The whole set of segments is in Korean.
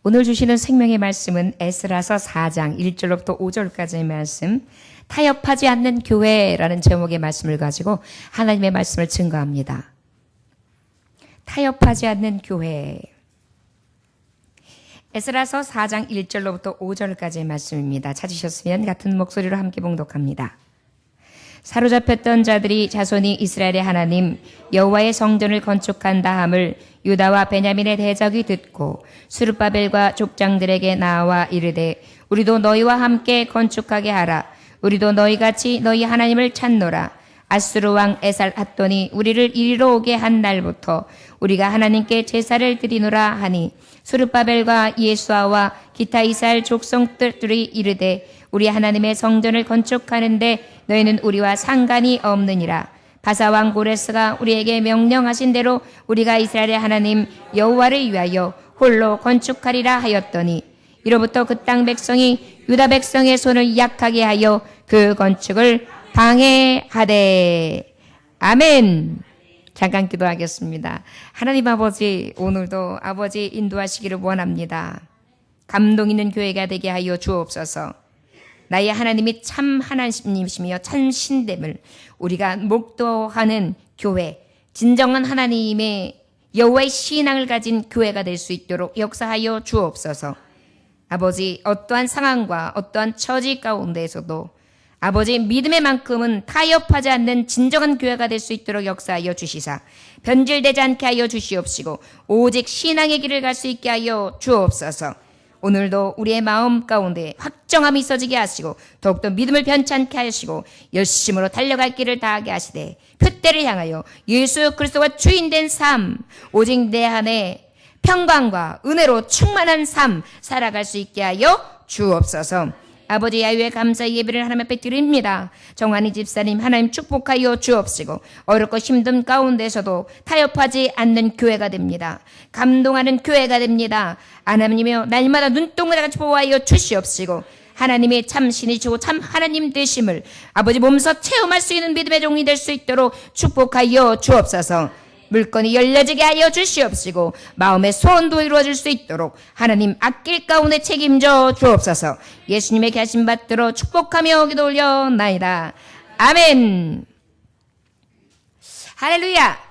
오늘 주시는 생명의 말씀은 에스라서 4장 1절로부터 5절까지의 말씀, 타협하지 않는 교회라는 제목의 말씀을 가지고 하나님의 말씀을 증거합니다. 타협하지 않는 교회. 에스라서 4장 1절로부터 5절까지의 말씀입니다. 찾으셨으면 같은 목소리로 함께 봉독합니다. 사로잡혔던 자들이 자손이 이스라엘의 하나님 여호와의 성전을 건축한 다함을 유다와 베냐민의 대적이 듣고 스룹바벨과 족장들에게 나와 이르되 우리도 너희와 함께 건축하게 하라. 우리도 너희같이 너희 하나님을 찾노라. 아수르 왕 에살핫돈이 우리를 이리로 오게 한 날부터 우리가 하나님께 제사를 드리노라 하니 스룹바벨과 예수아와 기타 이스라엘 족속들이 이르되 우리 하나님의 성전을 건축하는데 너희는 우리와 상관이 없느니라. 바사 왕 고레스가 우리에게 명령하신 대로 우리가 이스라엘의 하나님 여호와를 위하여 홀로 건축하리라 하였더니 이로부터 그 땅 백성이 유다 백성의 손을 약하게 하여 그 건축을 방해하되. 아멘. 잠깐 기도하겠습니다. 하나님 아버지, 오늘도 아버지 인도하시기를 원합니다. 감동 있는 교회가 되게 하여 주옵소서. 나의 하나님이 참 하나님이시며 참 신됨을 우리가 목도하는 교회, 진정한 하나님의 여호와의 신앙을 가진 교회가 될 수 있도록 역사하여 주옵소서. 아버지, 어떠한 상황과 어떠한 처지 가운데에서도 아버지 믿음의 만큼은 타협하지 않는 진정한 교회가 될 수 있도록 역사하여 주시사 변질되지 않게 하여 주시옵시고 오직 신앙의 길을 갈 수 있게 하여 주옵소서. 오늘도 우리의 마음 가운데 확정함이 있어지게 하시고 더욱더 믿음을 변치 않게 하시고 열심으로 달려갈 길을 다하게 하시되 표대를 향하여 예수 그리스도가 주인된 삶, 오직 내 안에 평강과 은혜로 충만한 삶 살아갈 수 있게 하여 주옵소서. 아버지 야유의 감사의 예배를 하나님 앞에 드립니다. 정한이 집사님 하나님 축복하여 주옵시고 어렵고 힘든 가운데서도 타협하지 않는 교회가 됩니다. 감동하는 교회가 됩니다. 하나님이여 날마다 눈동자같이 보호하여 주시옵시고 하나님의 참 신이시고 참 하나님 되심을 아버지 몸소 체험할 수 있는 믿음의 종이 될 수 있도록 축복하여 주옵소서. 물건이 열려지게 하여 주시옵시고 마음의 소원도 이루어질 수 있도록 하나님 앞길 가운데 책임져 주옵소서. 예수님의 계신 받들어 축복하며 기도 올려나이다. 아멘. 할렐루야.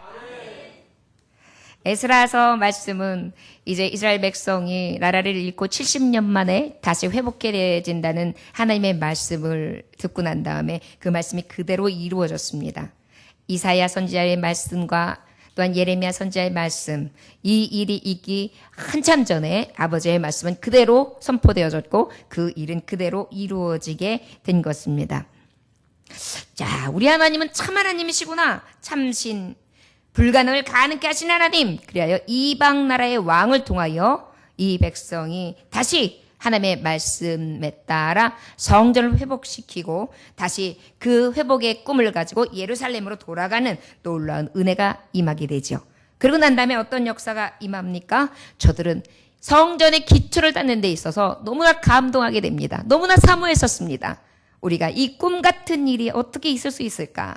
에스라서 말씀은 이제 이스라엘 백성이 나라를 잃고 70년 만에 다시 회복해진다는 하나님의 말씀을 듣고 난 다음에 그 말씀이 그대로 이루어졌습니다. 이사야 선지자의 말씀과 또한 예레미야 선지자의 말씀, 이 일이 있기 한참 전에 아버지의 말씀은 그대로 선포되어졌고 그 일은 그대로 이루어지게 된 것입니다. 자, 우리 하나님은 참 하나님이시구나. 참신, 불가능을 가능케 하신 하나님. 그리하여 이방 나라의 왕을 통하여 이 백성이 다시 하나님의 말씀에 따라 성전을 회복시키고 다시 그 회복의 꿈을 가지고 예루살렘으로 돌아가는 놀라운 은혜가 임하게 되죠. 그러고 난 다음에 어떤 역사가 임합니까? 저들은 성전의 기초를 닦는 데 있어서 너무나 감동하게 됩니다. 너무나 사모했었습니다. 우리가 이 꿈 같은 일이 어떻게 있을 수 있을까?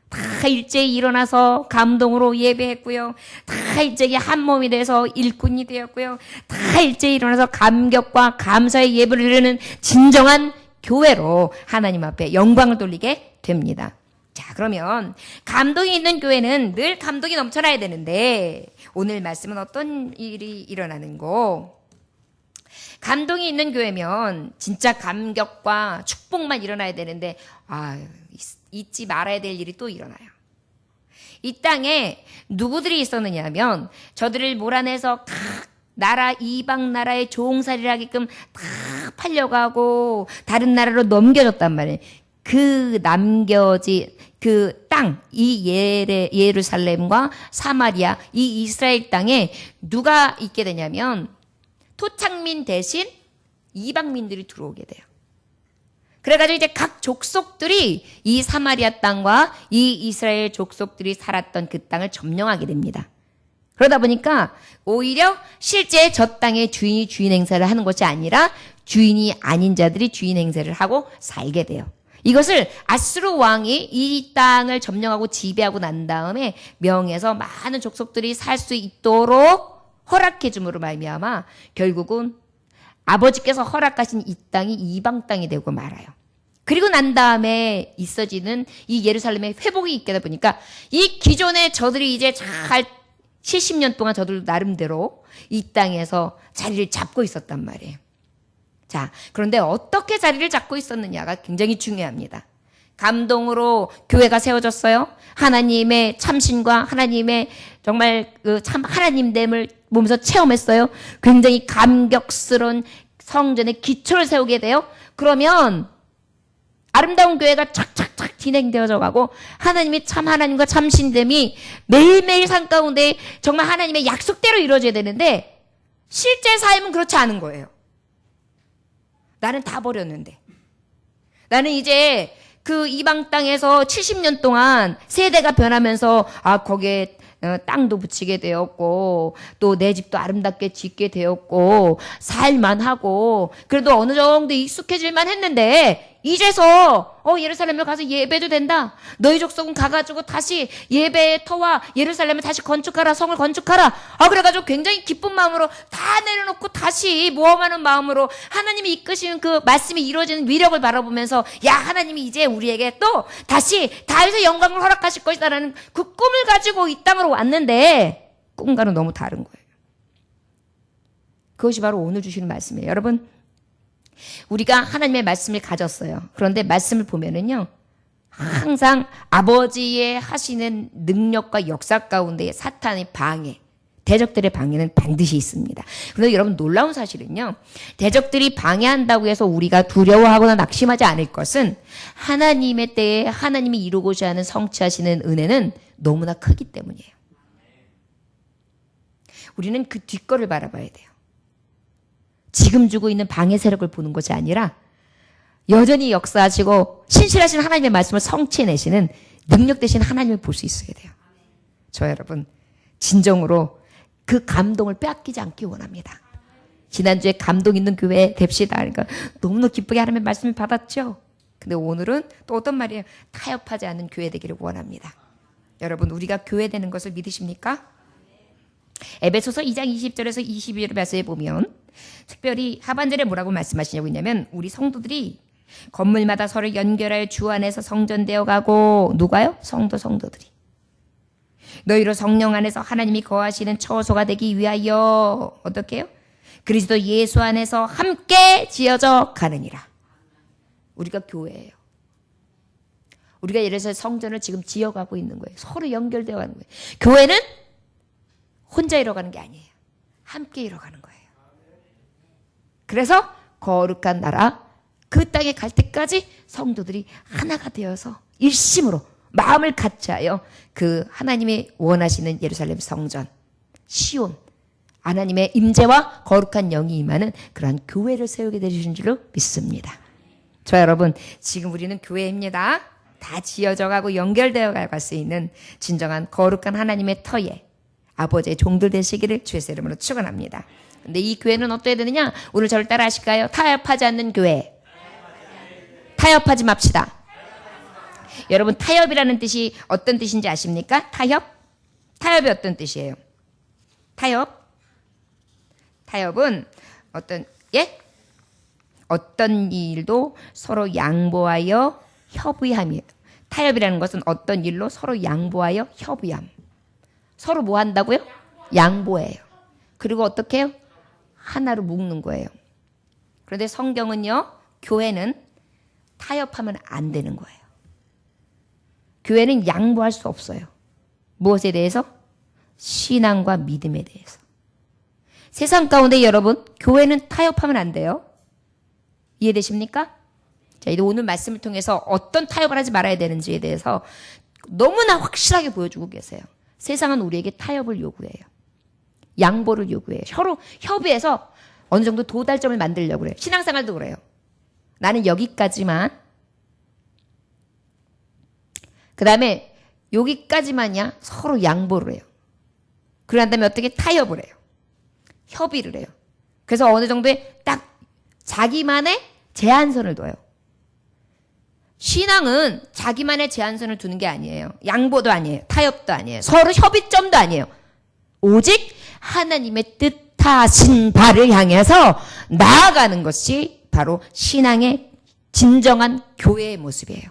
다 일제히 일어나서 감동으로 예배했고요. 다 일제히 한 몸이 돼서 일꾼이 되었고요. 다 일제히 일어나서 감격과 감사의 예배를 드리는 진정한 교회로 하나님 앞에 영광을 돌리게 됩니다. 자, 그러면 감동이 있는 교회는 늘 감동이 넘쳐나야 되는데 오늘 말씀은 어떤 일이 일어나는고? 감동이 있는 교회면 진짜 감격과 축복만 일어나야 되는데 잊지 말아야 될 일이 또 일어나요. 이 땅에 누구들이 있었느냐 하면 저들을 몰아내서 각 나라 이방 나라의 종살이를 하게끔 다 팔려가고 다른 나라로 넘겨졌단 말이에요. 그 남겨진 그 땅, 이 예루살렘과 사마리아, 이 이스라엘 땅에 누가 있게 되냐면 토착민 대신 이방민들이 들어오게 돼요. 그래가지고 이제 각 족속들이 이 사마리아 땅과 이 이스라엘 족속들이 살았던 그 땅을 점령하게 됩니다. 그러다 보니까 오히려 실제 저 땅의 주인이 주인 행세를 하는 것이 아니라 주인이 아닌 자들이 주인 행세를 하고 살게 돼요. 이것을 아수르 왕이 이 땅을 점령하고 지배하고 난 다음에 명해서 많은 족속들이 살 수 있도록 허락해 줌으로 말미암아 결국은 아버지께서 허락하신 이 땅이 이방 땅이 되고 말아요. 그리고 난 다음에 있어지는 이 예루살렘의 회복이 있게 되다 보니까 이 기존의 저들이 이제 잘 70년 동안 저들 나름대로 이 땅에서 자리를 잡고 있었단 말이에요. 자, 그런데 어떻게 자리를 잡고 있었느냐가 굉장히 중요합니다. 감동으로 교회가 세워졌어요. 하나님의 참신과 하나님의 정말 그 참 하나님됨을 몸에서 체험했어요. 굉장히 감격스러운 성전의 기초를 세우게 돼요. 그러면 아름다운 교회가 착착착 진행되어져 가고 하나님이 참 하나님과 참신됨이 매일매일 삶 가운데 정말 하나님의 약속대로 이루어져야 되는데 실제 삶은 그렇지 않은 거예요. 나는 다 버렸는데. 나는 이제 그 이방 땅에서 70년 동안 세대가 변하면서 거기에 땅도 붙이게 되었고 또 내 집도 아름답게 짓게 되었고 살만하고 그래도 어느 정도 익숙해질만 했는데 이제서 예루살렘에 가서 예배도 된다. 너희 족속은 가가지고 다시 예배의 터와 예루살렘을 다시 건축하라. 성을 건축하라. 그래가지고 굉장히 기쁜 마음으로 다 내려놓고 다시 모험하는 마음으로 하나님이 이끄시는 그 말씀이 이루어지는 위력을 바라보면서 야 하나님이 이제 우리에게 또 다시 다윗의 영광을 허락하실 것이다라는 그 꿈을 가지고 이 땅으로 왔는데 꿈과는 너무 다른 거예요. 그것이 바로 오늘 주시는 말씀이에요. 여러분 우리가 하나님의 말씀을 가졌어요. 그런데 말씀을 보면은요. 항상 아버지의 하시는 능력과 역사 가운데 사탄의 방해, 대적들의 방해는 반드시 있습니다. 그런데 여러분 놀라운 사실은요. 대적들이 방해한다고 해서 우리가 두려워하거나 낙심하지 않을 것은 하나님의 때에 하나님이 이루고자 하는 성취하시는 은혜는 너무나 크기 때문이에요. 우리는 그 뒷거를 바라봐야 돼요. 지금 주고 있는 방해 세력을 보는 것이 아니라 여전히 역사하시고 신실하신 하나님의 말씀을 성취해내시는 능력 되신 하나님을 볼 수 있어야 돼요. 저 여러분 진정으로 그 감동을 빼앗기지 않기 원합니다. 지난주에 감동 있는 교회 됩시다. 그러니까 너무너무 기쁘게 하나님의 말씀을 받았죠. 근데 오늘은 또 어떤 말이에요? 타협하지 않는 교회 되기를 원합니다. 여러분 우리가 교회 되는 것을 믿으십니까? 에베소서 2장 20절에서 22절 말씀에 보면 특별히 하반절에 뭐라고 말씀하시냐고 했냐면 우리 성도들이 건물마다 서로 연결하여 주 안에서 성전되어 가고 누가요? 성도들이 너희로 성령 안에서 하나님이 거하시는 처소가 되기 위하여 어떻게 해요? 그리스도 예수 안에서 함께 지어져 가느니라. 우리가 교회예요. 우리가 예를 들어서 성전을 지금 지어가고 있는 거예요. 서로 연결되어 가는 거예요. 교회는 혼자 이뤄가는 게 아니에요. 함께 이뤄가는 거예요. 그래서 거룩한 나라 그 땅에 갈 때까지 성도들이 하나가 되어서 일심으로 마음을 같이하여 그 하나님이 원하시는 예루살렘 성전 시온 하나님의 임재와 거룩한 영이 임하는 그러한 교회를 세우게 되신 줄로 믿습니다. 저 여러분 지금 우리는 교회입니다. 다 지어져 가고 연결되어 갈 수 있는 진정한 거룩한 하나님의 터에 아버지의 종들 되시기를 주의 이름으로 축원합니다. 근데 이 교회는 어떠해야 되느냐? 오늘 저를 따라 하실까요? 타협하지 않는 교회. 타협하지 맙시다. 여러분 타협이라는 뜻이 어떤 뜻인지 아십니까? 타협? 타협이 어떤 뜻이에요? 타협은 어떤 일도 서로 양보하여 협의함이에요. 타협이라는 것은 어떤 일로 서로 양보하여 협의함. 서로 뭐 한다고요? 양보해요. 그리고 어떻게 해요? 하나로 묶는 거예요. 그런데 성경은요. 교회는 타협하면 안 되는 거예요. 교회는 양보할 수 없어요. 무엇에 대해서? 신앙과 믿음에 대해서. 세상 가운데 여러분 교회는 타협하면 안 돼요. 이해되십니까? 자, 이제 오늘 말씀을 통해서 어떤 타협을 하지 말아야 되는지에 대해서 너무나 확실하게 보여주고 계세요. 세상은 우리에게 타협을 요구해요. 양보를 요구해요. 서로 협의해서 어느 정도 도달점을 만들려고 그래요. 신앙생활도 그래요. 나는 여기까지만. 그 다음에 여기까지만이야. 서로 양보를 해요. 그런 다음에 어떻게 타협을 해요. 협의를 해요. 그래서 어느 정도의 딱 자기만의 제한선을 둬요. 신앙은 자기만의 제한선을 두는 게 아니에요. 양보도 아니에요. 타협도 아니에요. 서로 협의점도 아니에요. 오직 하나님의 뜻하신 바를 향해서 나아가는 것이 바로 신앙의 진정한 교회의 모습이에요.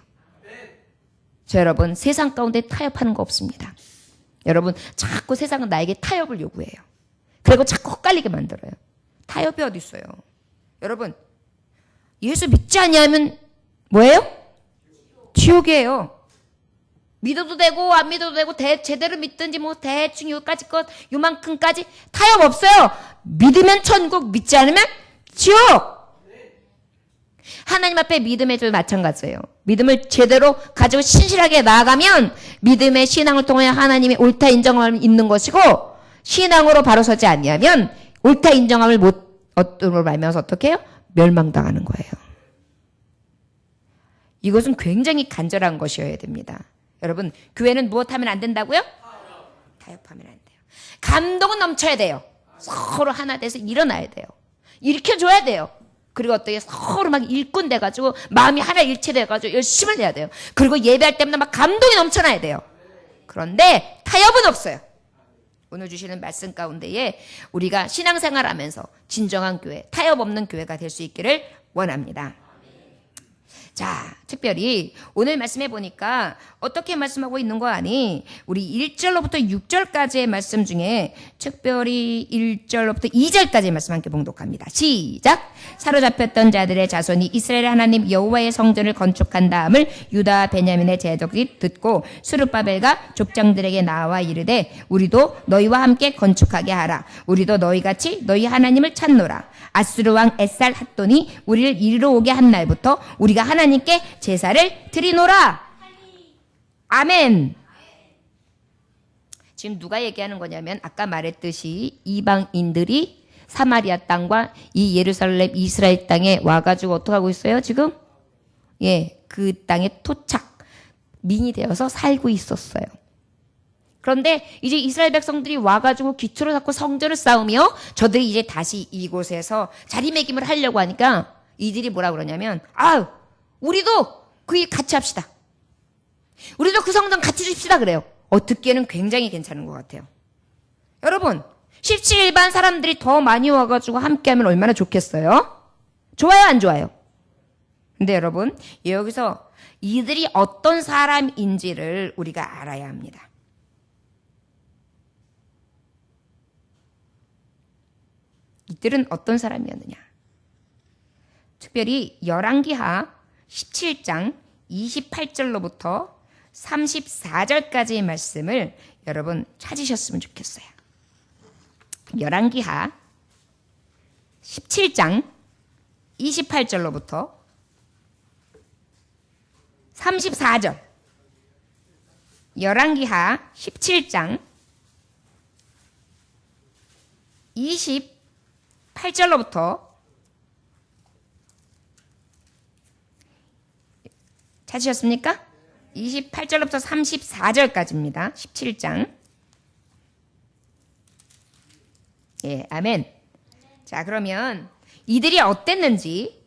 저 여러분, 세상 가운데 타협하는 거 없습니다. 여러분, 자꾸 세상은 나에게 타협을 요구해요. 그리고 자꾸 헛갈리게 만들어요. 타협이 어디 있어요? 여러분, 예수 믿지 않냐면 뭐예요? 지옥이에요. 믿어도 되고 안 믿어도 되고 제대로 믿든지 뭐 대충 요까지 것 요만큼까지 타협 없어요. 믿으면 천국, 믿지 않으면 지옥. 하나님 앞에 믿음의 줄 마찬가지예요. 믿음을 제대로 가지고 신실하게 나아가면 믿음의 신앙을 통해 하나님의 옳다 인정함을 있는 것이고, 신앙으로 바로 서지 않냐면 옳다 인정함을 못 얻음으로 말미암아서 어떻게 해요? 멸망당하는 거예요. 이것은 굉장히 간절한 것이어야 됩니다. 여러분, 교회는 무엇하면 안 된다고요? 타협하면 안 돼요. 감동은 넘쳐야 돼요. 서로 하나 돼서 일어나야 돼요. 일으켜줘야 돼요. 그리고 어떻게 서로 막 일꾼 돼가지고 마음이 하나 일체돼가지고 열심을 해야 돼요. 그리고 예배할 때마다 막 감동이 넘쳐나야 돼요. 그런데 타협은 없어요. 오늘 주시는 말씀 가운데에 우리가 신앙생활하면서 진정한 교회, 타협 없는 교회가 될 수 있기를 원합니다. 자, 특별히 오늘 말씀해 보니까 어떻게 말씀하고 있는 거 아니? 우리 1절로부터 6절까지의 말씀 중에 특별히 1절로부터 2절까지의 말씀 함께 봉독합니다. 시작! 사로잡혔던 자들의 자손이 이스라엘 하나님 여호와의 성전을 건축한 다음을 유다 베냐민의 제독이 듣고 스룹바벨과 족장들에게 나와 이르되 우리도 너희와 함께 건축하게 하라. 우리도 너희같이 너희 하나님을 찾노라. 아수르 왕 에살 핫돈이 우리를 이리로 오게 한 날부터 우리가 하나님께 제사를 드리노라. 아멘. 지금 누가 얘기하는 거냐면 아까 말했듯이 이방인들이 사마리아 땅과 이 예루살렘 이스라엘 땅에 와가지고 어떻게 하고 있어요 지금? 예, 그 땅에 토착 민이 되어서 살고 있었어요. 그런데 이제 이스라엘 백성들이 와가지고 기초를 쌓고 성전을 쌓으며 저들이 이제 다시 이곳에서 자리매김을 하려고 하니까 이들이 뭐라 그러냐면 우리도 그 일 같이 합시다. 우리도 그 성전 같이 줍시다 그래요. 듣기에는 굉장히 괜찮은 것 같아요. 여러분 17반 사람들이 더 많이 와가지고 함께하면 얼마나 좋겠어요? 좋아요 안 좋아요? 근데 여러분 여기서 이들이 어떤 사람인지를 우리가 알아야 합니다. 이들은 어떤 사람이었느냐? 특별히 열왕기하 17장 28절로부터 34절까지의 말씀을 여러분 찾으셨으면 좋겠어요. 열왕기하 17장 28절로부터 34절. 열왕기하 17장 28절로부터 찾으셨습니까? 28절로부터 34절까지입니다. 17장. 예, 아멘. 자, 그러면 이들이 어땠는지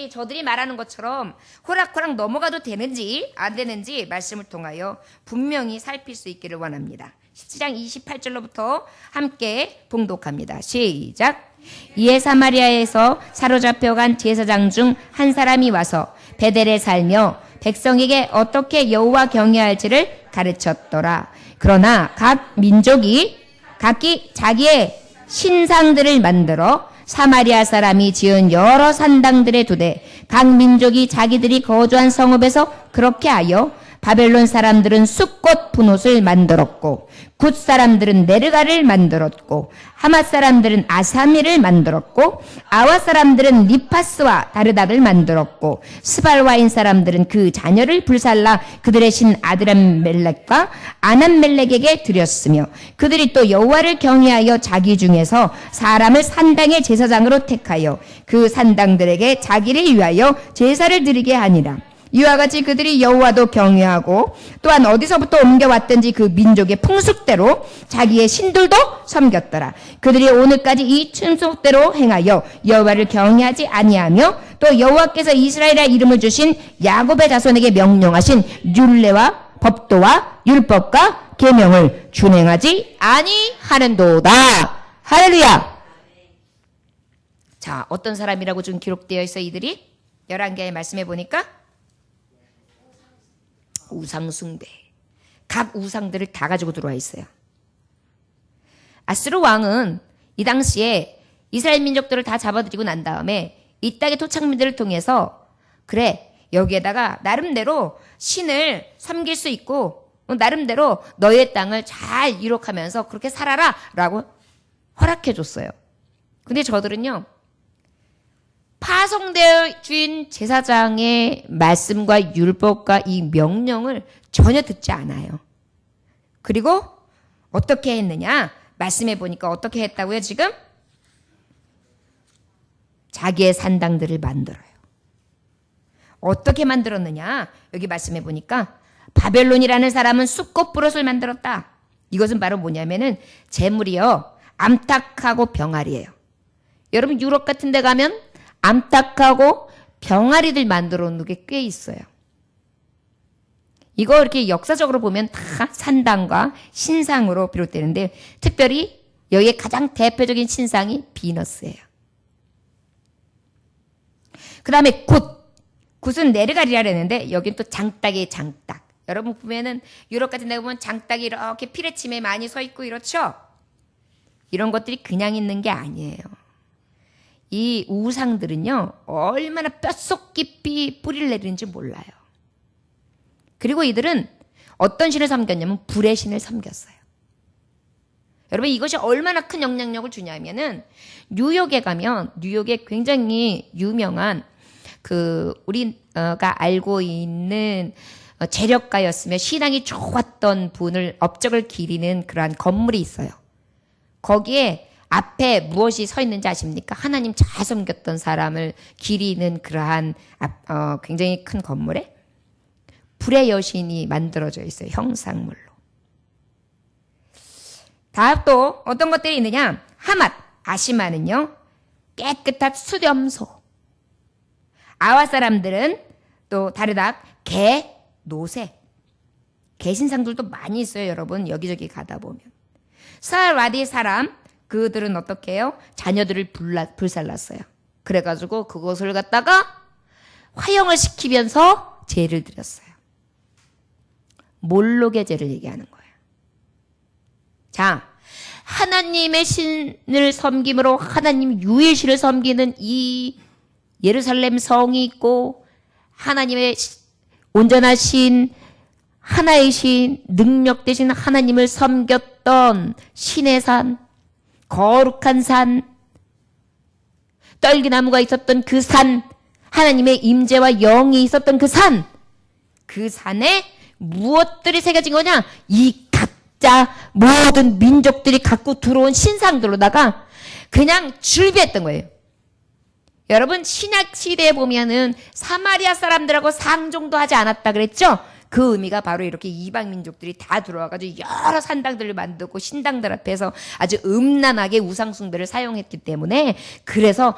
저들이 말하는 것처럼 호락호락 넘어가도 되는지 안 되는지 말씀을 통하여 분명히 살필 수 있기를 원합니다. 17장 28절로부터 함께 봉독합니다. 시작! 이에 사마리아에서 사로잡혀간 제사장 중 한 사람이 와서 베델에 살며 백성에게 어떻게 여호와 경외할지를 가르쳤더라. 그러나 각 민족이 각기 자기의 신상들을 만들어 사마리아 사람이 지은 여러 산당들에 두되 각 민족이 자기들이 거주한 성읍에서 그렇게 하여 바벨론 사람들은 숫꽃 분옷을 만들었고 굿 사람들은 네르가를 만들었고 하맛 사람들은 아사미를 만들었고 아와 사람들은 리파스와 다르닥을 만들었고 스발와인 사람들은 그 자녀를 불살라 그들의 신 아드람멜렉과 아남멜렉에게 드렸으며 그들이 또 여호와를 경외하여 자기 중에서 사람을 산당의 제사장으로 택하여 그 산당들에게 자기를 위하여 제사를 드리게 하니라. 이와 같이 그들이 여호와도 경외하고 또한 어디서부터 옮겨왔든지 그 민족의 풍습대로 자기의 신들도 섬겼더라. 그들이 오늘까지 이 춘속대로 행하여 여호와를 경외하지 아니하며 또 여호와께서 이스라엘의 이름을 주신 야곱의 자손에게 명령하신 율례와 법도와 율법과 계명을 준행하지 아니하는도다. 할렐루야. 자, 어떤 사람이라고 좀 기록되어 있어 이들이? 11개의 말씀해 보니까 우상숭배. 각 우상들을 다 가지고 들어와 있어요. 아스루 왕은 이 당시에 이스라엘 민족들을 다 잡아들이고 난 다음에 이 땅의 토착민들을 통해서 그래 여기에다가 나름대로 신을 섬길 수 있고 나름대로 너의 땅을 잘 이룩하면서 그렇게 살아라 라고 허락해 줬어요. 근데 저들은요 파송되어 준 제사장의 말씀과 율법과 이 명령을 전혀 듣지 않아요. 그리고 어떻게 했느냐? 말씀해 보니까 어떻게 했다고요 지금? 자기의 산당들을 만들어요. 어떻게 만들었느냐? 여기 말씀해 보니까 바벨론이라는 사람은 쑥꽃 부롯을 만들었다. 이것은 바로 뭐냐면은 재물이요. 암탉하고 병아리예요. 여러분 유럽 같은 데 가면 암탉하고 병아리들 만들어 놓은 게 꽤 있어요. 이거 이렇게 역사적으로 보면 다 산당과 신상으로 비롯되는데 특별히 여기에 가장 대표적인 신상이 비너스예요. 그 다음에 굿은 네르갈이라 그랬는데 여긴 또 장닭이에요. 장닭. 여러분 보면은 유럽 같은 데 보면 장닭이 이렇게 피레침에 많이 서 있고 이렇죠. 이런 것들이 그냥 있는 게 아니에요. 이 우상들은요 얼마나 뼛속 깊이 뿌리를 내리는지 몰라요. 그리고 이들은 어떤 신을 섬겼냐면 불의 신을 섬겼어요. 여러분 이것이 얼마나 큰 영향력을 주냐면은 뉴욕에 가면 뉴욕에 굉장히 유명한 우리가 알고 있는 재력가였으며 신앙이 좋았던 분을 업적을 기리는 그러한 건물이 있어요. 거기에 앞에 무엇이 서 있는지 아십니까? 하나님 잘 섬겼던 사람을 기리는 그러한 굉장히 큰 건물에 불의 여신이 만들어져 있어요. 형상물로. 다음 또 어떤 것들이 있느냐? 하맛, 아시마는요. 깨끗한 수렴소. 아와 사람들은 또 다르다. 개, 노새. 개신상들도 많이 있어요. 여러분 여기저기 가다 보면. 사라디 사람 그들은 어떻게 해요? 자녀들을 불살랐어요. 그래가지고 그것을 갖다가 화형을 시키면서 제를 드렸어요. 몰록의 제를 얘기하는 거예요. 자, 하나님의 신을 섬김으로 하나님 유일신을 섬기는 이 예루살렘 성이 있고 하나님의 온전하신 하나의 신, 능력 되신 하나님을 섬겼던 신의 산, 거룩한 산, 떨기나무가 있었던 그 산, 하나님의 임재와 영이 있었던 그 산, 그 산에 무엇들이 새겨진 거냐? 이 각자 모든 민족들이 갖고 들어온 신상들로다가 그냥 즐비했던 거예요. 여러분 신약 시대에 보면은 사마리아 사람들하고 상종도 하지 않았다 그랬죠? 그 의미가 바로 이렇게 이방 민족들이 다 들어와가지고 여러 산당들을 만들고 신당들 앞에서 아주 음란하게 우상숭배를 사용했기 때문에 그래서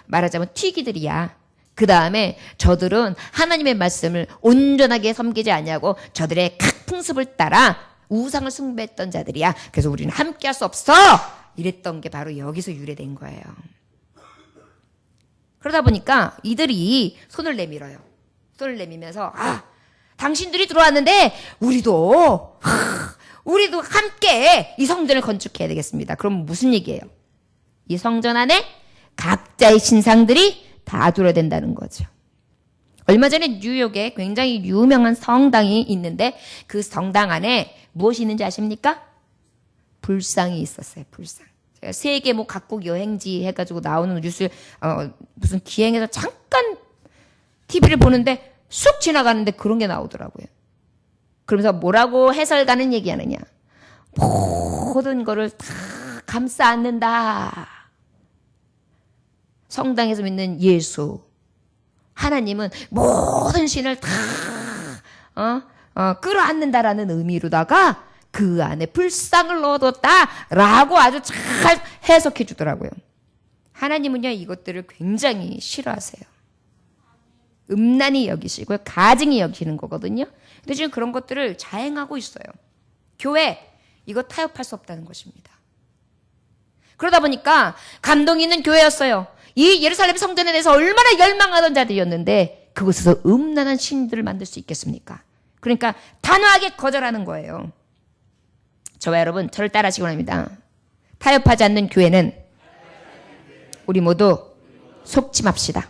말하자면 튀기들이야. 그 다음에 저들은 하나님의 말씀을 온전하게 섬기지 않냐고 저들의 각 풍습을 따라 우상을 숭배했던 자들이야. 그래서 우리는 함께할 수 없어. 이랬던 게 바로 여기서 유래된 거예요. 그러다 보니까 이들이 손을 내밀어요. 손을 내밀면서 당신들이 들어왔는데 우리도 함께 이 성전을 건축해야 되겠습니다. 그럼 무슨 얘기예요? 이 성전 안에 각자의 신상들이 다 들어야 된다는 거죠. 얼마 전에 뉴욕에 굉장히 유명한 성당이 있는데 그 성당 안에 무엇이 있는지 아십니까? 불상이 있었어요. 불상. 제가 세계 각국 여행지 해가지고 나오는 뉴스 무슨 기행해서 잠깐 TV를 보는데 쑥 지나가는데 그런 게 나오더라고요. 그러면서 뭐라고 해설가는 얘기하느냐. 모든 거를 다 감싸 안는다. 성당에서 믿는 예수. 하나님은 모든 신을 다 끌어안는다라는 의미로다가 그 안에 불상을 넣어뒀다라고 아주 잘 해석해 주더라고요. 하나님은요 이것들을 굉장히 싫어하세요. 음란히 여기시고요. 가증히 여기시는 거거든요. 근데 지금 그런 것들을 자행하고 있어요. 교회, 이거 타협할 수 없다는 것입니다. 그러다 보니까 감동이 있는 교회였어요. 이 예루살렘 성전에 대해서 얼마나 열망하던 자들이었는데 그곳에서 음란한 신들을 만들 수 있겠습니까? 그러니까 단호하게 거절하는 거예요. 저와 여러분, 저를 따라하시기 원합니다. 타협하지 않는 교회는 우리 모두 속지 맙시다.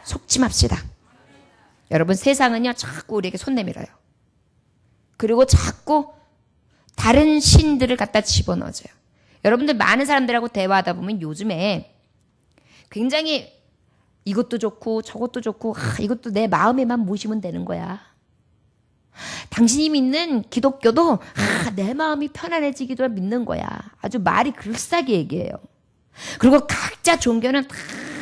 속지 맙시다. 여러분, 세상은요 자꾸 우리에게 손 내밀어요. 그리고 자꾸 다른 신들을 갖다 집어넣어줘요. 여러분들 많은 사람들하고 대화하다 보면 요즘에 굉장히 이것도 좋고 저것도 좋고 이것도 내 마음에만 모시면 되는 거야. 당신이 믿는 기독교도 내 마음이 편안해지기도 믿는 거야. 아주 말이 글싸게 얘기해요. 그리고 각자 종교는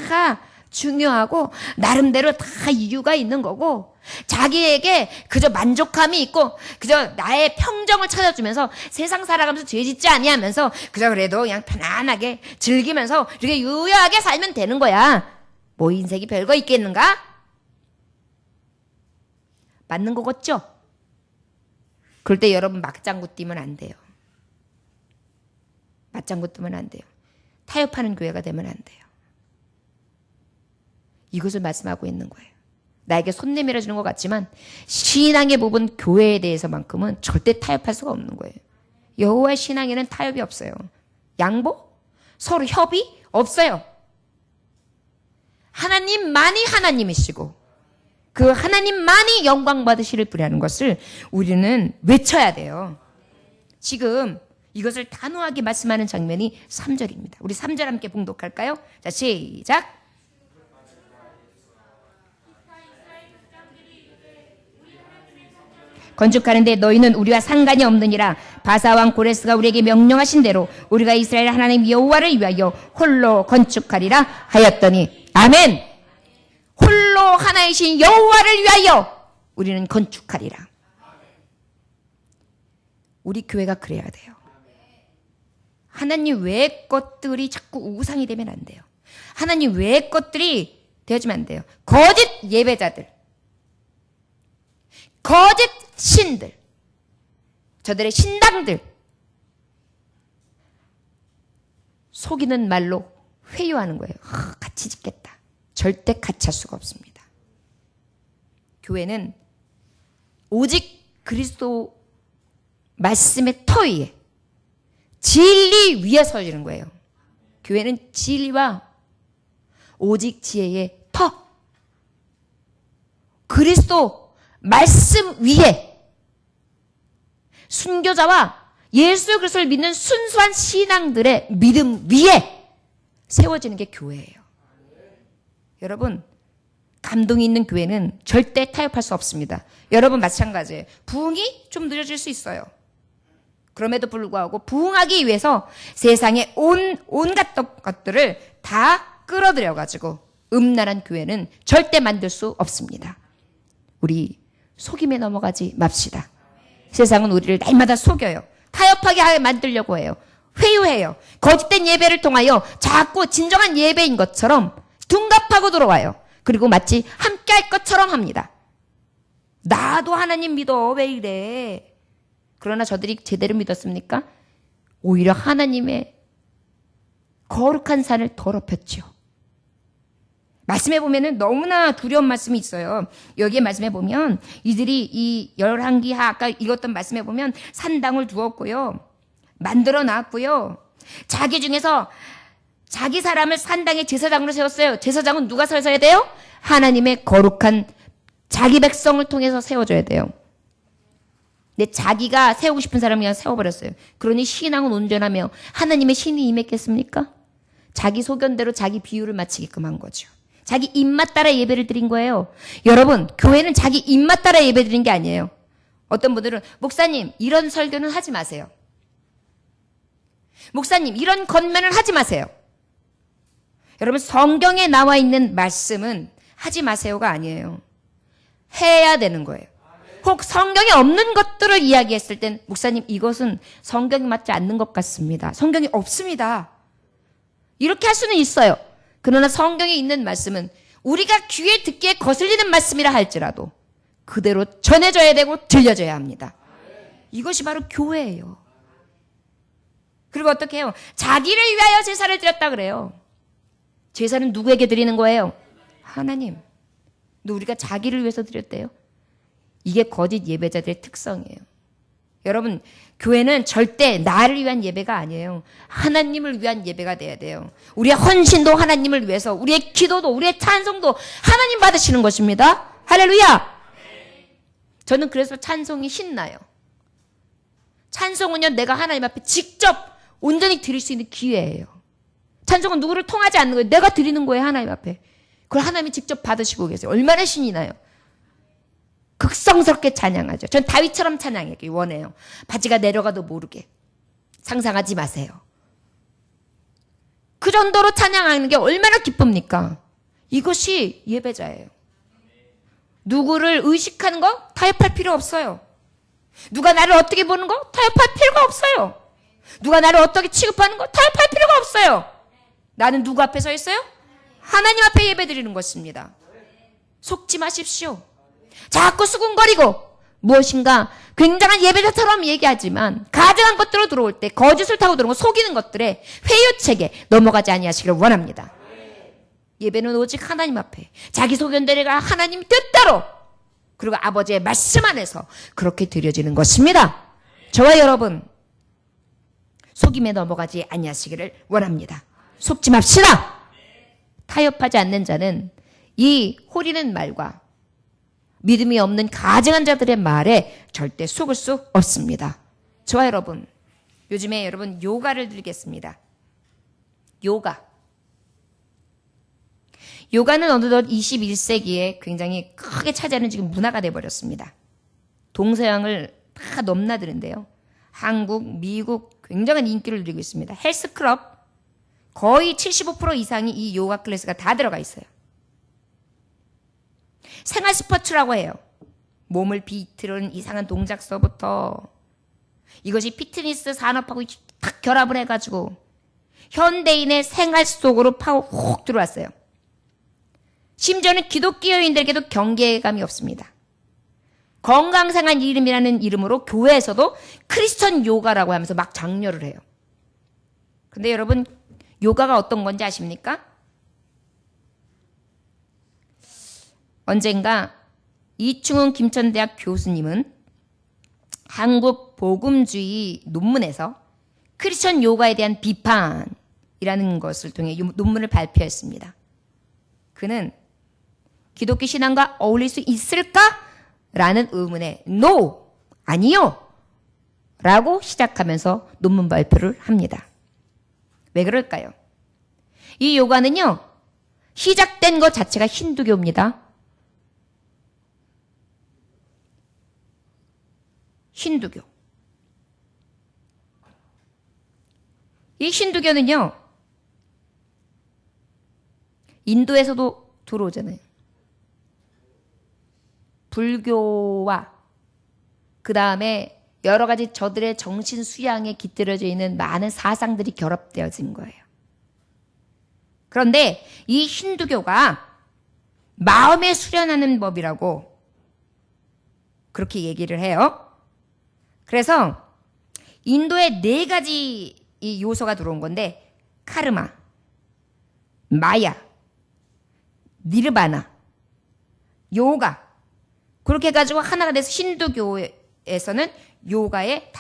다 중요하고 나름대로 다 이유가 있는 거고 자기에게 그저 만족함이 있고 그저 나의 평정을 찾아주면서 세상 살아가면서 죄 짓지 아니하면서 그저 그래도 그냥 편안하게 즐기면서 이렇게 유효하게 살면 되는 거야. 뭐 인생이 별거 있겠는가? 맞는 거겠죠? 그럴 때 여러분 막장구 뛰면 안 돼요. 맞장구 뛰면 안 돼요. 타협하는 교회가 되면 안 돼요. 이것을 말씀하고 있는 거예요. 나에게 손 내밀어 주는 것 같지만 신앙의 부분 교회에 대해서만큼은 절대 타협할 수가 없는 거예요. 여호와의 신앙에는 타협이 없어요. 양보? 서로 협의? 없어요. 하나님만이 하나님이시고 그 하나님만이 영광 받으시를 분이라는 것을 우리는 외쳐야 돼요. 지금 이것을 단호하게 말씀하는 장면이 3절입니다. 우리 3절 함께 봉독할까요? 자, 시작. 건축하는데 너희는 우리와 상관이 없느니라. 바사왕 고레스가 우리에게 명령하신 대로 우리가 이스라엘 하나님 여호와를 위하여 홀로 건축하리라 하였더니 아멘. 홀로 하나이신 여호와를 위하여 우리는 건축하리라. 우리 교회가 그래야 돼요. 하나님 외의 것들이 자꾸 우상이 되면 안 돼요. 하나님 외의 것들이 되어지면 안 돼요. 거짓 예배자들, 거짓 신들, 저들의 신당들, 속이는 말로 회유하는 거예요. 같이 짓겠다. 절대 같이 할 수가 없습니다. 교회는 오직 그리스도 말씀의 터 위에 진리 위에 서지는 거예요. 교회는 진리와 오직 지혜의 터, 그리스도 말씀 위에 순교자와 예수 그리스도를 믿는 순수한 신앙들의 믿음 위에 세워지는 게 교회예요. 여러분, 감동이 있는 교회는 절대 타협할 수 없습니다. 여러분 마찬가지예요. 부흥이 좀 늦어질 수 있어요. 그럼에도 불구하고 부흥하기 위해서 세상의 온갖 것들을 다 끌어들여가지고 음란한 교회는 절대 만들 수 없습니다. 우리 속임에 넘어가지 맙시다. 세상은 우리를 날마다 속여요. 타협하게 만들려고 해요. 회유해요. 거짓된 예배를 통하여 자꾸 진정한 예배인 것처럼 둔갑하고 들어와요. 그리고 마치 함께 할 것처럼 합니다. 나도 하나님 믿어. 왜 이래? 그러나 저들이 제대로 믿었습니까? 오히려 하나님의 거룩한 산을 더럽혔죠. 말씀해 보면은 너무나 두려운 말씀이 있어요. 여기에 말씀해 보면 이들이 이 열왕기하 아까 읽었던 말씀해 보면 산당을 두었고요. 만들어 놨고요. 자기 중에서 자기 사람을 산당의 제사장으로 세웠어요. 제사장은 누가 서야 돼요? 하나님의 거룩한 자기 백성을 통해서 세워줘야 돼요. 근데 자기가 세우고 싶은 사람을 그냥 세워버렸어요. 그러니 신앙은 온전하며 하나님의 신이 임했겠습니까? 자기 소견대로 자기 비유를 맞추게끔 한 거죠. 자기 입맛 따라 예배를 드린 거예요. 여러분, 교회는 자기 입맛 따라 예배 드린 게 아니에요. 어떤 분들은 목사님 이런 설교는 하지 마세요. 목사님 이런 권면을 하지 마세요. 여러분, 성경에 나와 있는 말씀은 하지 마세요가 아니에요. 해야 되는 거예요. 혹 성경에 없는 것들을 이야기했을 땐 목사님 이것은 성경이 맞지 않는 것 같습니다. 성경이 없습니다. 이렇게 할 수는 있어요. 그러나 성경에 있는 말씀은 우리가 귀에 듣기에 거슬리는 말씀이라 할지라도 그대로 전해져야 되고 들려져야 합니다. 이것이 바로 교회예요. 그리고 어떻게 해요? 자기를 위하여 제사를 드렸다 그래요. 제사는 누구에게 드리는 거예요? 하나님. 근데 우리가 자기를 위해서 드렸대요. 이게 거짓 예배자들의 특성이에요. 여러분, 교회는 절대 나를 위한 예배가 아니에요. 하나님을 위한 예배가 돼야 돼요. 우리의 헌신도 하나님을 위해서, 우리의 기도도, 우리의 찬송도 하나님 받으시는 것입니다. 할렐루야! 저는 그래서 찬송이 신나요. 찬송은요, 내가 하나님 앞에 직접 온전히 드릴 수 있는 기회예요. 찬송은 누구를 통하지 않는 거예요. 내가 드리는 거예요, 하나님 앞에. 그걸 하나님이 직접 받으시고 계세요. 얼마나 신이 나요. 극성스럽게 찬양하죠. 전 다윗처럼 찬양하기 원해요. 바지가 내려가도 모르게. 상상하지 마세요. 그 정도로 찬양하는 게 얼마나 기쁩니까? 이것이 예배자예요. 누구를 의식하는 거 타협할 필요 없어요. 누가 나를 어떻게 보는 거 타협할 필요가 없어요. 누가 나를 어떻게 취급하는 거 타협할 필요가 없어요. 나는 누구 앞에 서 있어요? 하나님 앞에 예배드리는 것입니다. 속지 마십시오. 자꾸 수군거리고 무엇인가 굉장한 예배자처럼 얘기하지만 가증한 것들로 들어올 때 거짓을 타고 들어오고 속이는 것들에 회유책에 넘어가지 아니하시기를 원합니다. 예배는 오직 하나님 앞에 자기 소견대로가 하나님 뜻대로 그리고 아버지의 말씀 안에서 그렇게 드려지는 것입니다. 저와 여러분 속임에 넘어가지 아니하시기를 원합니다. 속지 맙시다. 타협하지 않는 자는 이 호리는 말과 믿음이 없는 가증한 자들의 말에 절대 속을 수 없습니다. 저와 여러분, 요즘에 여러분 요가를 드리겠습니다. 요가는 어느덧 21세기에 굉장히 크게 차지하는 지금 문화가 돼버렸습니다. 동서양을 다 넘나드는데요. 한국, 미국 굉장한 인기를 누리고 있습니다. 헬스클럽 거의 75% 이상이 이 요가 클래스가 다 들어가 있어요. 생활 스포츠라고 해요. 몸을 비틀은 이상한 동작서부터 이것이 피트니스 산업하고 딱 결합을 해가지고 현대인의 생활 속으로 훅 들어왔어요. 심지어는 기독교인들에게도 경계감이 없습니다. 건강생활 이름이라는 이름으로 교회에서도 크리스천 요가라고 하면서 막 장려를 해요. 근데 여러분 요가가 어떤 건지 아십니까? 언젠가 이충훈 김천대학 교수님은 한국 복음주의 논문에서 크리스천 요가에 대한 비판이라는 것을 통해 논문을 발표했습니다. 그는 기독교 신앙과 어울릴 수 있을까? 라는 의문에 No! 아니요! 라고 시작하면서 논문 발표를 합니다. 왜 그럴까요? 이 요가는요, 시작된 것 자체가 힌두교입니다. 힌두교. 이 힌두교는요, 인도에서도 들어오잖아요. 불교와 그 다음에 여러 가지 저들의 정신 수양에 깃들여져 있는 많은 사상들이 결합되어진 거예요. 그런데 이 힌두교가 마음에 수련하는 법이라고 그렇게 얘기를 해요. 그래서 인도에 4가지 이 요소가 들어온 건데 카르마, 마야, 니르바나, 요가 그렇게 해가지고 하나가 돼서 힌두교에서는 요가의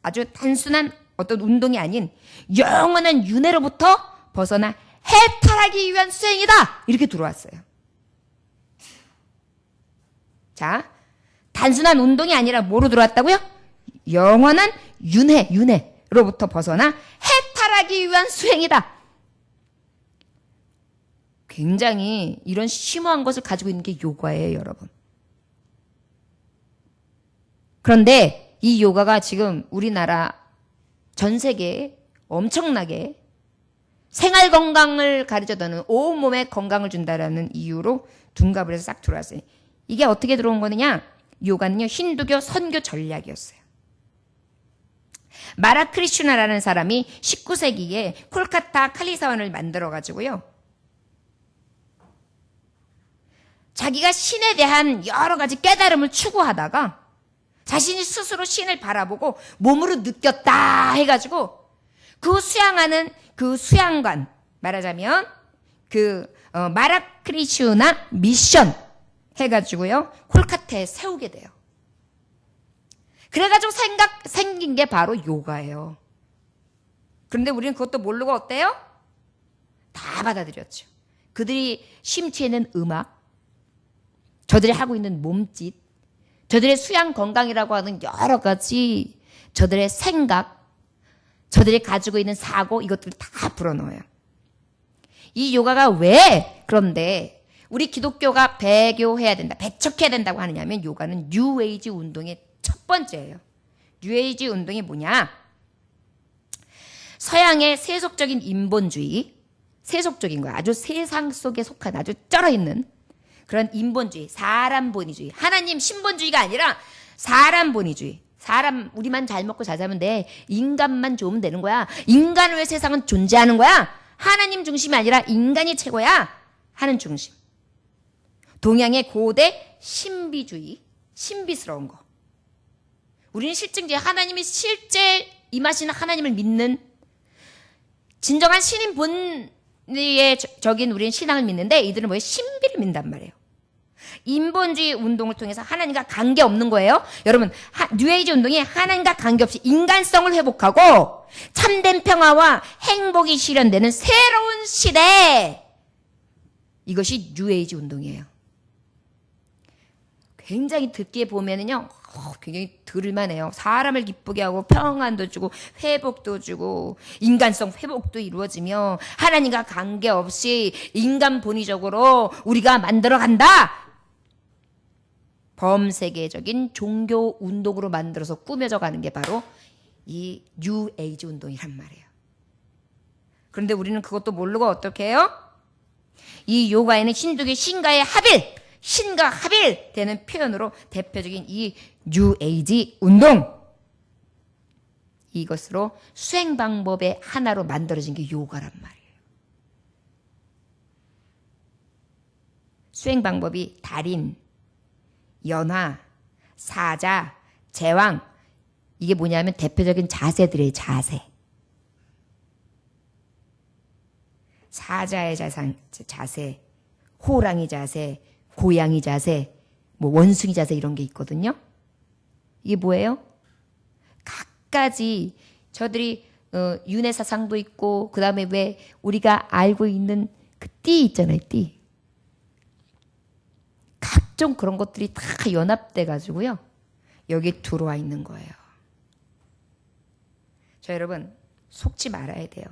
아주 단순한 어떤 운동이 아닌 영원한 윤회로부터 벗어나 해탈하기 위한 수행이다 이렇게 들어왔어요. 자, 단순한 운동이 아니라 뭐로 들어왔다고요? 영원한 윤회로부터 벗어나 해탈하기 위한 수행이다. 굉장히 이런 심오한 것을 가지고 있는 게 요가예요, 여러분. 그런데 이 요가가 지금 우리나라 전 세계에 엄청나게 생활 건강을 가르쳐다는 온몸에 건강을 준다라는 이유로 둔갑을 해서 싹 들어왔어요. 이게 어떻게 들어온 거느냐? 요가는요, 힌두교 선교 전략이었어요. 마라 크리슈나라는 사람이 19세기에 콜카타 칼리사원을 만들어가지고요. 자기가 신에 대한 여러 가지 깨달음을 추구하다가 자신이 스스로 신을 바라보고 몸으로 느꼈다 해가지고 그 수양하는 그 수양관, 말하자면 마라크리슈나 미션 해가지고요 콜카타에 세우게 돼요. 그래가지고 생긴 게 바로 요가예요. 그런데 우리는 그것도 모르고 어때요? 다 받아들였죠. 그들이 심취해낸 음악, 저들이 하고 있는 몸짓, 저들의 수양 건강이라고 하는 여러 가지 저들의 생각, 저들이 가지고 있는 사고, 이것들을 다 불어넣어요. 이 요가가 왜 그런데 우리 기독교가 배교해야 된다, 배척해야 된다고 하느냐면 요가는 뉴에이지 운동의 첫 번째예요. 뉴에이지 운동이 뭐냐? 서양의 세속적인 인본주의, 세속적인 거야. 아주 세상 속에 속한 아주 쩔어있는 그런 인본주의, 사람 본위주의, 하나님 신본주의가 아니라 사람 본위주의. 사람 우리만 잘 먹고 잘 살면 돼. 인간만 좋으면 되는 거야. 인간을 위해 세상은 존재하는 거야. 하나님 중심이 아니라 인간이 최고야 하는 중심. 동양의 고대 신비주의, 신비스러운 거. 우리는 실증제 하나님이 실제 임하시는 하나님을 믿는 진정한 신인 본의 적인 우리는 신앙을 믿는데 이들은 뭐예요? 신비를 믿는단 말이에요. 인본주의 운동을 통해서 하나님과 관계없는 거예요. 여러분, 뉴에이지 운동이 하나님과 관계없이 인간성을 회복하고 참된 평화와 행복이 실현되는 새로운 시대. 이것이 뉴에이지 운동이에요. 굉장히 듣기에 보면은요, 굉장히 들을만해요. 사람을 기쁘게 하고 평안도 주고 회복도 주고 인간성 회복도 이루어지며 하나님과 관계없이 인간 본위적으로 우리가 만들어간다. 범세계적인 종교 운동으로 만들어서 꾸며져 가는 게 바로 이 뉴에이지 운동이란 말이에요. 그런데 우리는 그것도 모르고 어떻게 해요? 이 요가에는 힌두교 신과의 합일, 신과 합일되는 표현으로 대표적인 이 뉴에이지 운동, 이것으로 수행 방법의 하나로 만들어진 게 요가란 말이에요. 수행 방법이 달인, 연화, 사자, 제왕, 이게 뭐냐면 대표적인 자세들의 자세. 사자의 자세, 호랑이 자세, 고양이 자세, 뭐 원숭이 자세 이런 게 있거든요. 이게 뭐예요? 각가지 저들이 윤회 사상도 있고 그 다음에 왜 우리가 알고 있는 그 띠 있잖아요. 띠. 각종 그런 것들이 다 연합돼 가지고요. 여기 들어와 있는 거예요. 자, 여러분 속지 말아야 돼요.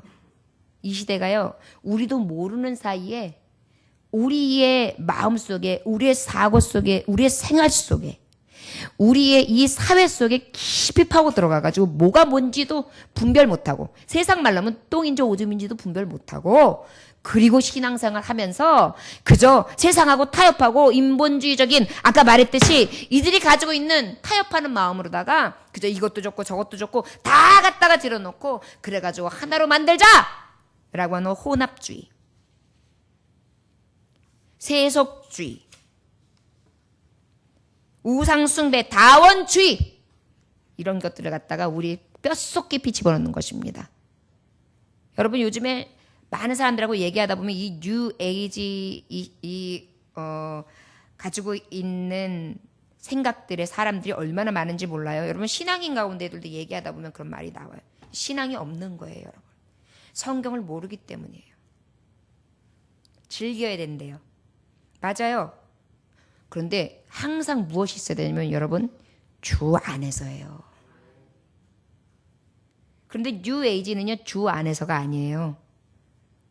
이 시대가요. 우리도 모르는 사이에 우리의 마음속에, 우리의 사고 속에, 우리의 생활 속에, 우리의 이 사회 속에 깊이 파고 들어가가지고 뭐가 뭔지도 분별 못하고, 세상 말로 하면 똥인지 오줌인지도 분별 못하고, 그리고 신앙생활 하면서 그저 세상하고 타협하고 인본주의적인, 아까 말했듯이 이들이 가지고 있는 타협하는 마음으로다가 그저 이것도 좋고 저것도 좋고 다 갖다가 들여놓고 그래가지고 하나로 만들자! 라고 하는 혼합주의, 세속주의, 우상숭배, 다원주의, 이런 것들을 갖다가 우리 뼛속 깊이 집어넣는 것입니다. 여러분 요즘에 많은 사람들하고 얘기하다 보면 이 뉴에이지 가지고 있는 생각들의 사람들이 얼마나 많은지 몰라요. 여러분 신앙인 가운데들도 얘기하다 보면 그런 말이 나와요. 신앙이 없는 거예요, 여러분. 성경을 모르기 때문이에요. 즐겨야 된대요. 맞아요. 그런데 항상 무엇이 있어야 되냐면 여러분 주 안에서예요. 그런데 뉴에이지는요 주 안에서가 아니에요.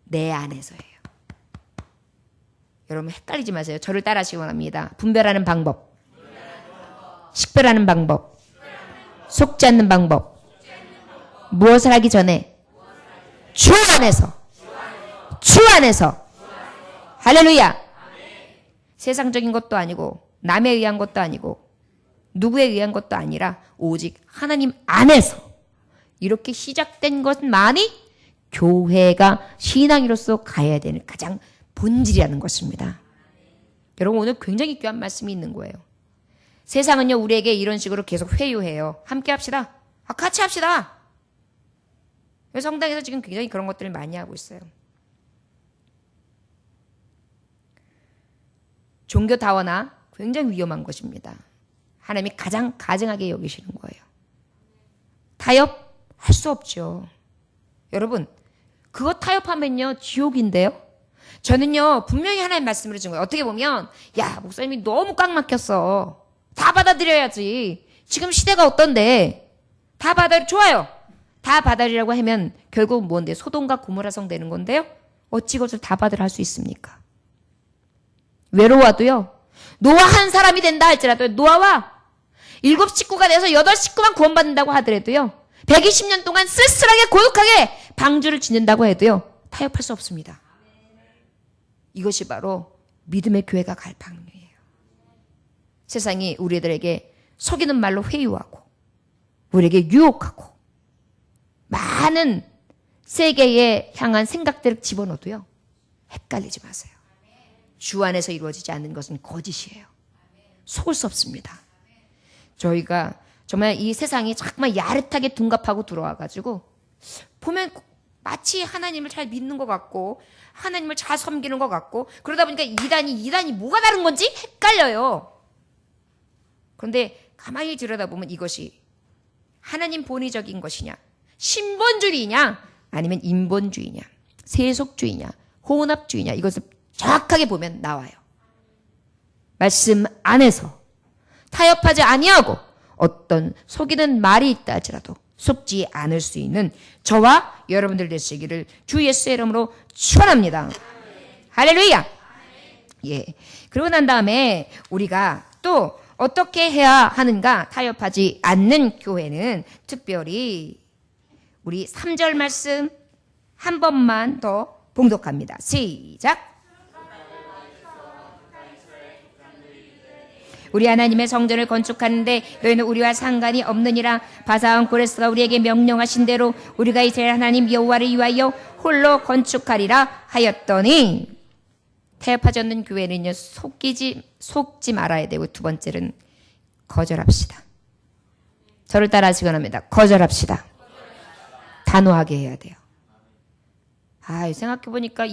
내 안에서예요. 여러분 헷갈리지 마세요. 저를 따라하시기 원합니다. 분별하는 방법, 식별하는 방법, 속지 않는 방법, 무엇을 하기 전에 주 안에서, 주 안에서. 할렐루야. 세상적인 것도 아니고 남에 의한 것도 아니고 누구에 의한 것도 아니라 오직 하나님 안에서 이렇게 시작된 것만이 교회가 신앙인으로서 가야 되는 가장 본질이라는 것입니다. 여러분 오늘 굉장히 귀한 말씀이 있는 거예요. 세상은요, 우리에게 이런 식으로 계속 회유해요. 함께 합시다. 같이 합시다. 성당에서 지금 굉장히 그런 것들을 많이 하고 있어요. 종교 다원화 굉장히 위험한 것입니다. 하나님이 가장 가증하게 여기시는 거예요. 타협할 수 없죠. 여러분, 그거 타협하면요, 지옥인데요. 저는요, 분명히 하나님 말씀을 해준 거예요. 어떻게 보면, 야, 목사님이 너무 꽉 막혔어. 다 받아들여야지. 지금 시대가 어떤데? 좋아요. 다 받아들이라고 하면 결국 뭔데? 소돔과 고모라 성 되는 건데요. 어찌 그것을 다 받으라 할 수 있습니까? 외로워도요. 노아 한 사람이 된다 할지라도 노아와 7 식구가 돼서 8 식구만 구원받는다고 하더라도요. 120년 동안 쓸쓸하게 고독하게 방주를 짓는다고 해도요. 타협할 수 없습니다. 이것이 바로 믿음의 교회가 갈 방향이에요. 세상이 우리들에게 속이는 말로 회유하고 우리에게 유혹하고 많은 세계에 향한 생각들을 집어넣어도요. 헷갈리지 마세요. 주 안에서 이루어지지 않는 것은 거짓이에요. 속을 수 없습니다. 저희가 정말 이 세상이 정말 야릇하게 둔갑하고 들어와가지고 보면 마치 하나님을 잘 믿는 것 같고 하나님을 잘 섬기는 것 같고 그러다 보니까 이단이 뭐가 다른 건지 헷갈려요. 그런데 가만히 들여다보면 이것이 하나님 본의적인 것이냐, 신본주의냐, 아니면 인본주의냐, 세속주의냐, 혼합주의냐, 이것을 정확하게 보면 나와요. 말씀 안에서 타협하지 아니하고 어떤 속이는 말이 있다 할지라도 속지 않을 수 있는 저와 여러분들 되시기를 주 예수의 이름으로 축원합니다. 할렐루야. 예. 그러고 난 다음에 우리가 또 어떻게 해야 하는가? 타협하지 않는 교회는 특별히 우리 3절 말씀 한 번만 더 봉독합니다. 시작. 우리 하나님의 성전을 건축하는데 너희는 우리와 상관이 없느니라. 바사왕 고레스가 우리에게 명령하신 대로 우리가 이스라엘 하나님 여호와를 위하여 홀로 건축하리라 하였더니, 타협하지 않는 교회는요, 속지 말아야 되고, 두 번째는 거절합시다. 저를 따라 하시기 원합니다. 거절합시다. 단호하게 해야 돼요. 생각해보니까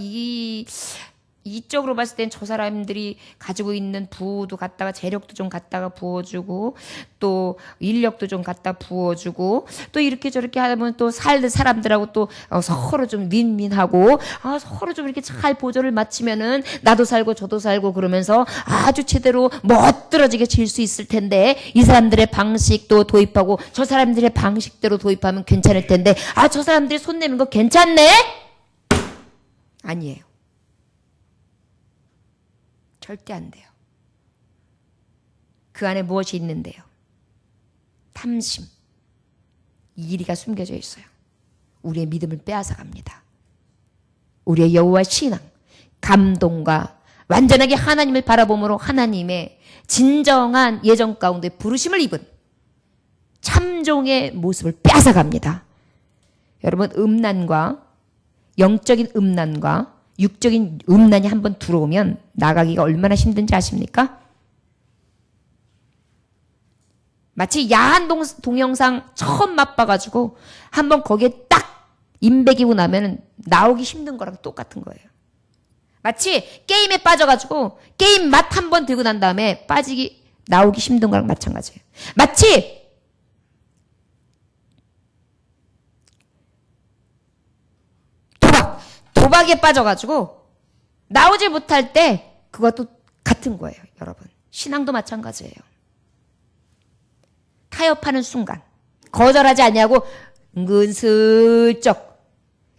이쪽으로 봤을 땐 저 사람들이 가지고 있는 부도 갖다가 재력도 좀 갖다가 부어주고 또 인력도 좀 갖다 부어주고 또 이렇게 저렇게 하면 또 사람들하고 또 서로 좀 윈윈하고 서로 좀 이렇게 잘 보조를 맞추면은 나도 살고 저도 살고 그러면서 아주 제대로 멋들어지게 질 수 있을 텐데 이 사람들의 방식도 도입하고 저 사람들의 방식대로 도입하면 괜찮을 텐데 저 사람들이 손 내는 거 괜찮네? 아니에요. 절대 안 돼요. 그 안에 무엇이 있는데요? 탐심, 이리가 숨겨져 있어요. 우리의 믿음을 빼앗아 갑니다. 우리의 여호와 신앙, 감동과 완전하게 하나님을 바라봄으로 하나님의 진정한 예정 가운데 부르심을 입은 참종의 모습을 빼앗아 갑니다. 여러분, 음란과 영적인 음란과 육적인 음란이 한번 들어오면 나가기가 얼마나 힘든지 아십니까? 마치 야한 동영상 처음 맛봐가지고 한번 거기에 딱 인백이고 나면 나오기 힘든 거랑 똑같은 거예요. 마치 게임에 빠져가지고 게임 맛 한번 들고 난 다음에 나오기 힘든 거랑 마찬가지예요. 마치 도박에 빠져가지고 나오지 못할 때 그것도 같은 거예요. 여러분, 신앙도 마찬가지예요. 타협하는 순간 거절하지 않냐고 은근슬쩍,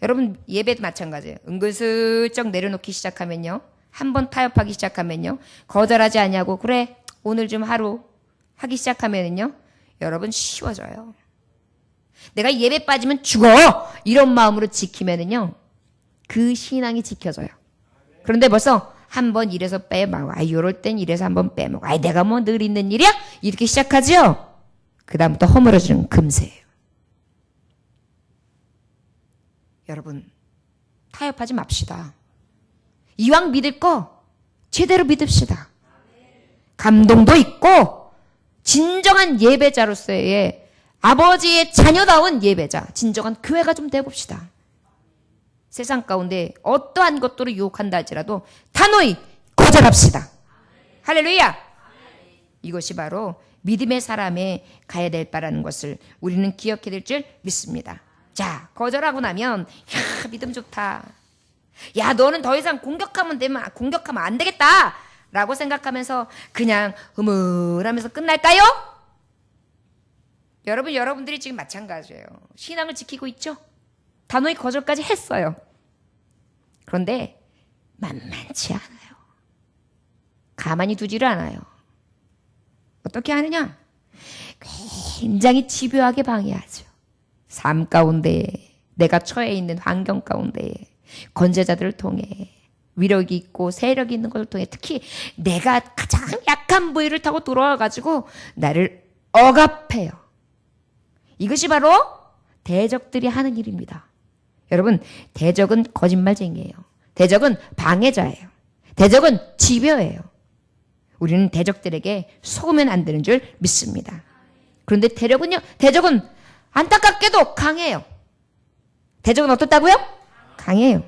여러분 예배도 마찬가지예요. 은근슬쩍 내려놓기 시작하면요, 한번 타협하기 시작하면요, 거절하지 않냐고 그래 오늘 좀 하루 하기 시작하면요, 여러분 쉬워져요. 내가 예배 빠지면 죽어 이런 마음으로 지키면은요, 그 신앙이 지켜져요. 그런데 벌써 한번 이래서 빼먹어. 요럴 땐 이래서 한번 빼먹어. 내가 뭐 늘 있는 일이야? 이렇게 시작하죠? 그 다음부터 허물어지는 금세예요. 여러분, 타협하지 맙시다. 이왕 믿을 거 제대로 믿읍시다. 감동도 있고 진정한 예배자로서의 아버지의 자녀다운 예배자, 진정한 교회가 좀 되봅시다. 세상 가운데 어떠한 것들을 유혹한다 할지라도 단호히 거절합시다. 할렐루야! 이것이 바로 믿음의 사람에 가야 될 바라는 것을 우리는 기억해야 될 줄 믿습니다. 자, 거절하고 나면 믿음 좋다. 야, 너는 더 이상 공격하면 안 되겠다 라고 생각하면서 그냥 흐물하면서 끝날까요? 여러분들이 지금 마찬가지예요. 신앙을 지키고 있죠? 단호히 거절까지 했어요. 그런데 만만치 않아요. 가만히 두지를 않아요. 어떻게 하느냐? 굉장히 집요하게 방해하죠. 삶 가운데, 내가 처해 있는 환경 가운데 권제자들을 통해 위력이 있고 세력이 있는 것을 통해 특히 내가 가장 약한 부위를 타고 들어와가지고 나를 억압해요. 이것이 바로 대적들이 하는 일입니다. 여러분, 대적은 거짓말쟁이에요. 대적은 방해자예요. 대적은 집요해요. 우리는 대적들에게 속으면 안 되는 줄 믿습니다. 그런데 대적은 안타깝게도 강해요. 대적은 어떻다고요? 강해요.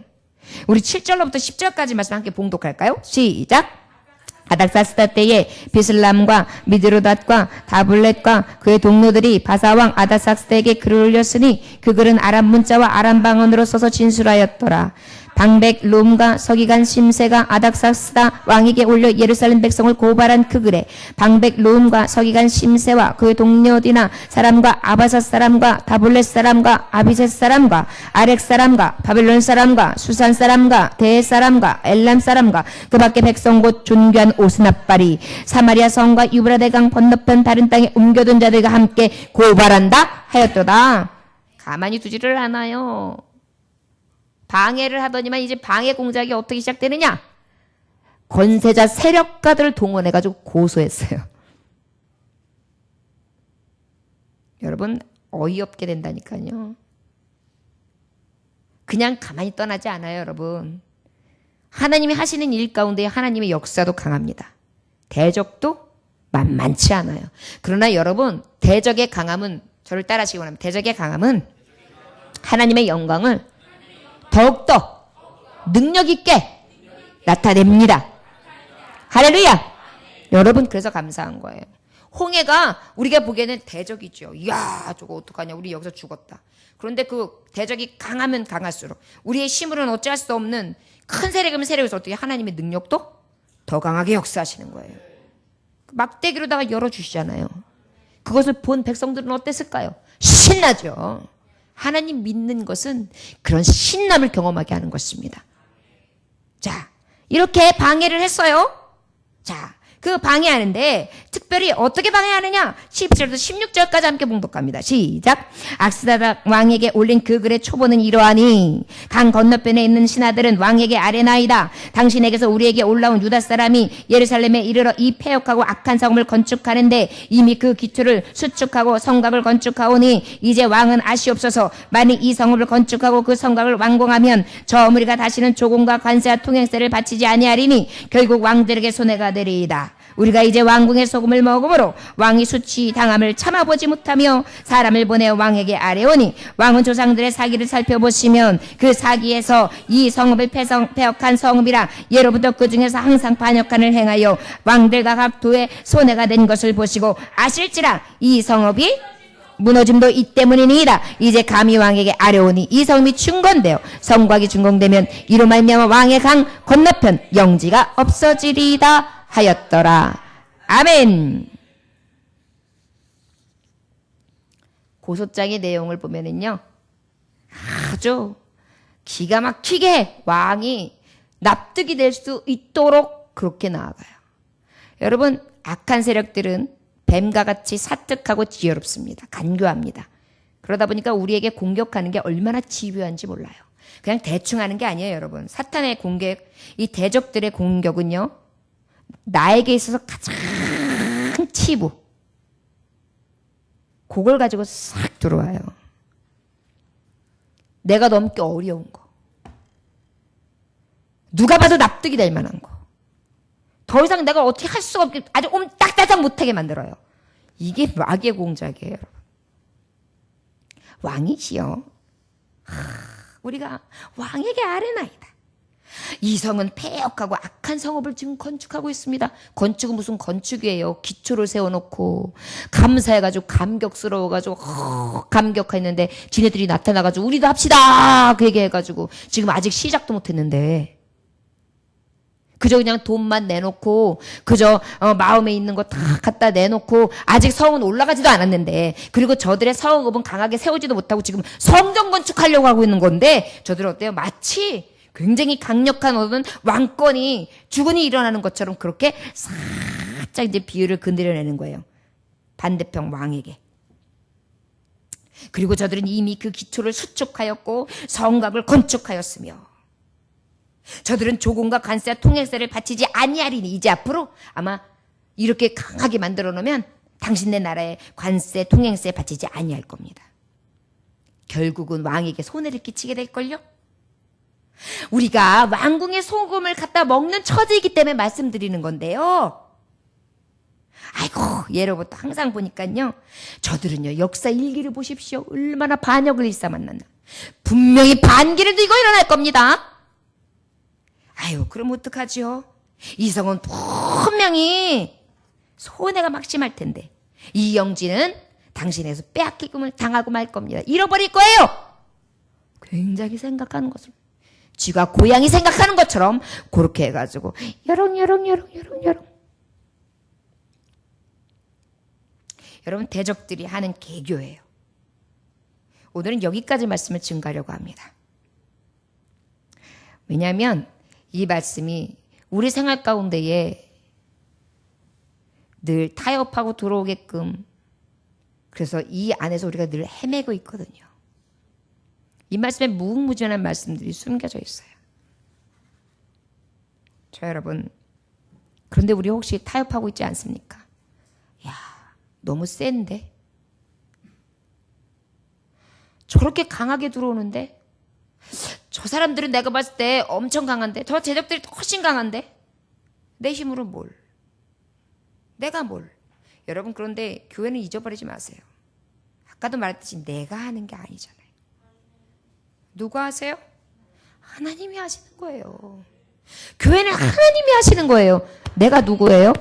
우리 7절로부터 10절까지 말씀 함께 봉독할까요? 시작! 아닥사스다 때에 비슬람과 미드로닷과 다블렛과 그의 동료들이 바사왕 아닥사스다에게 글을 올렸으니 그 글은 아람 문자와 아람 방언으로 써서 진술하였더라. 방백 룸과 서기관 심세가 아닥사스다 왕에게 올려 예루살렘 백성을 고발한 그 글에 방백 룸과 서기관 심세와 그의 동료디나 사람과 아바사 사람과 다블렛 사람과 아비셋 사람과 아렉 사람과 바벨론 사람과 수산 사람과 대 사람과 엘람 사람과 그 밖에 백성 곧 존귀한 오스나빨이 사마리아 성과 유브라데 강 건너편 다른 땅에 옮겨둔 자들과 함께 고발한다 하였도다. 가만히 두지를 않아요. 방해를 하더니만 이제 방해 공작이 어떻게 시작되느냐? 권세자 세력가들을 동원해가지고 고소했어요. 여러분, 어이없게 된다니까요. 그냥 가만히 떠나지 않아요, 여러분. 하나님이 하시는 일 가운데 하나님의 역사도 강합니다. 대적도 만만치 않아요. 그러나 여러분, 대적의 강함은, 저를 따라하시기 원합니다. 대적의 강함은 하나님의 영광을 더욱더 능력 있게 나타냅니다. 할렐루야! 여러분, 그래서 감사한 거예요. 홍해가 우리가 보기에는 대적이죠. 이야, 저거 어떡하냐. 우리 여기서 죽었다. 그런데 그 대적이 강하면 강할수록 우리의 힘으로는 어찌할 수 없는 큰 세력이면 세력에서 어떻게 하나님의 능력도 더 강하게 역사하시는 거예요. 막대기로다가 열어주시잖아요. 그것을 본 백성들은 어땠을까요? 신나죠. 하나님 믿는 것은 그런 신남을 경험하게 하는 것입니다. 자, 이렇게 방해를 했어요. 자, 그 방해하는데 특별히 어떻게 방해하느냐? 12절부터 16절까지 함께 봉독합니다. 시작! 악스다닥 왕에게 올린 그 글의 초보는 이러하니 강 건너편에 있는 신하들은 왕에게 아뢰나이다. 당신에게서 우리에게 올라온 유다 사람이 예루살렘에 이르러 이 패역하고 악한 성을 건축하는데 이미 그 기초를 수축하고 성곽을 건축하오니 이제 왕은 아시옵소서. 만일 이 성읍을 건축하고 그 성곽을 완공하면 저 무리가 다시는 조공과 관세와 통행세를 바치지 아니하리니 결국 왕들에게 손해가 되리이다. 우리가 이제 왕궁의 소금을 먹음으로 왕이 수치당함을 참아보지 못하며 사람을 보내 왕에게 아뢰오니 왕은 조상들의 사기를 살펴보시면 그 사기에서 이 성읍을 패역한 성읍이라 예로부터 그 중에서 항상 반역한을 행하여 왕들과 각 도에 손해가 된 것을 보시고 아실지라 이 성읍이 무너짐도 이 때문이니이다. 이제 감히 왕에게 아뢰오니 이 성이 충건되어 성곽이 준공되면 이로 말미암아 왕의 강 건너편 영지가 없어지리이다 하였더라. 아멘. 고소장의 내용을 보면은요, 아주 기가 막히게 왕이 납득이 될 수 있도록 그렇게 나아가요. 여러분, 악한 세력들은 뱀과 같이 사특하고 지혜롭습니다. 간교합니다. 그러다 보니까 우리에게 공격하는 게 얼마나 집요한지 몰라요. 그냥 대충 하는 게 아니에요, 여러분. 사탄의 공격, 이 대적들의 공격은요, 나에게 있어서 가장 치부, 그걸 가지고 싹 들어와요. 내가 넘기 어려운 거, 누가 봐도 납득이 될 만한 거, 더 이상 내가 어떻게 할 수가 없게 아주 옴딱달싹 못하게 만들어요. 이게 마귀의 공작이에요, 여러분. 왕이지요. 우리가 왕에게 아뢰나이다. 이 성은 패역하고 악한 성읍을 지금 건축하고 있습니다. 건축은 무슨 건축이에요. 기초를 세워놓고 감사해가지고 감격스러워가지고 감격했는데 지네들이 나타나가지고 우리도 합시다 그 얘기해가지고 지금 아직 시작도 못했는데 그저 그냥 돈만 내놓고 그저 마음에 있는 거 다 갖다 내놓고 아직 성은 올라가지도 않았는데 그리고 저들의 성읍은 강하게 세우지도 못하고 지금 성전 건축하려고 하고 있는 건데 저들은 어때요? 마치 굉장히 강력한 어떤 왕권이 주군이 일어나는 것처럼 그렇게 살짝 이제 비유를 건드려내는 거예요. 반대편 왕에게. 그리고 저들은 이미 그 기초를 수축하였고 성곽을 건축하였으며 저들은 조공과 관세와 통행세를 바치지 아니하리니 이제 앞으로 아마 이렇게 강하게 만들어 놓으면 당신네 나라에 관세, 통행세 바치지 아니할 겁니다. 결국은 왕에게 손해를 끼치게 될걸요? 우리가 왕궁의 소금을 갖다 먹는 처지이기 때문에 말씀드리는 건데요. 아이고 예로부터 항상 보니까요. 저들은요 역사 일기를 보십시오. 얼마나 반역을 일삼았나. 분명히 반기를 들고 일어날 겁니다. 아유 그럼 어떡하지요? 이 성은 분명히 손해가 막심할 텐데 이 영지는 당신에서 빼앗기금을 당하고 말 겁니다. 잃어버릴 거예요. 굉장히 생각하는 것을 쥐가 고양이 생각하는 것처럼 그렇게 해가지고 여롱 여러분 대적들이 하는 개교예요. 오늘은 여기까지 말씀을 증가하려고 합니다. 왜냐하면 이 말씀이 우리 생활 가운데에 늘 타협하고 들어오게끔 그래서 이 안에서 우리가 늘 헤매고 있거든요. 이 말씀에 무궁무진한 말씀들이 숨겨져 있어요. 자 여러분 그런데 우리 혹시 타협하고 있지 않습니까? 야 너무 센데 저렇게 강하게 들어오는데 저 사람들은 내가 봤을 때 엄청 강한데 저 제적들이 훨씬 강한데 내 힘으로 뭘 내가 뭘 여러분 그런데 교회는 잊어버리지 마세요. 아까도 말했듯이 내가 하는 게 아니잖아요. 누가 하세요? 하나님이 하시는 거예요. 교회는 하나님이 하시는 거예요. 내가 누구예요?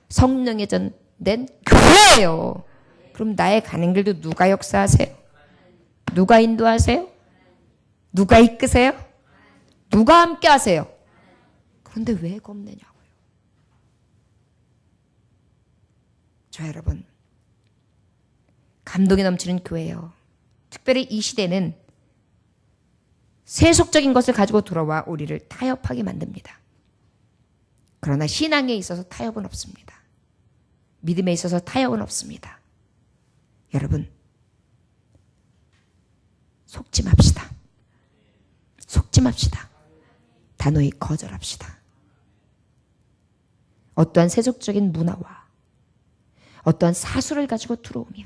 성령의 전된 교회예요. 그럼 나의 가는 길도 누가 역사하세요? 누가 인도하세요? 누가 이끄세요? 누가 함께 하세요? 그런데 왜 겁내냐고요. 저 여러분 감동이 넘치는 교회예요. 특별히 이 시대는 세속적인 것을 가지고 돌아와 우리를 타협하게 만듭니다. 그러나 신앙에 있어서 타협은 없습니다. 믿음에 있어서 타협은 없습니다. 여러분 속지 맙시다. 속지 맙시다. 단호히 거절합시다. 어떠한 세속적인 문화와 어떠한 사수를 가지고 들어오며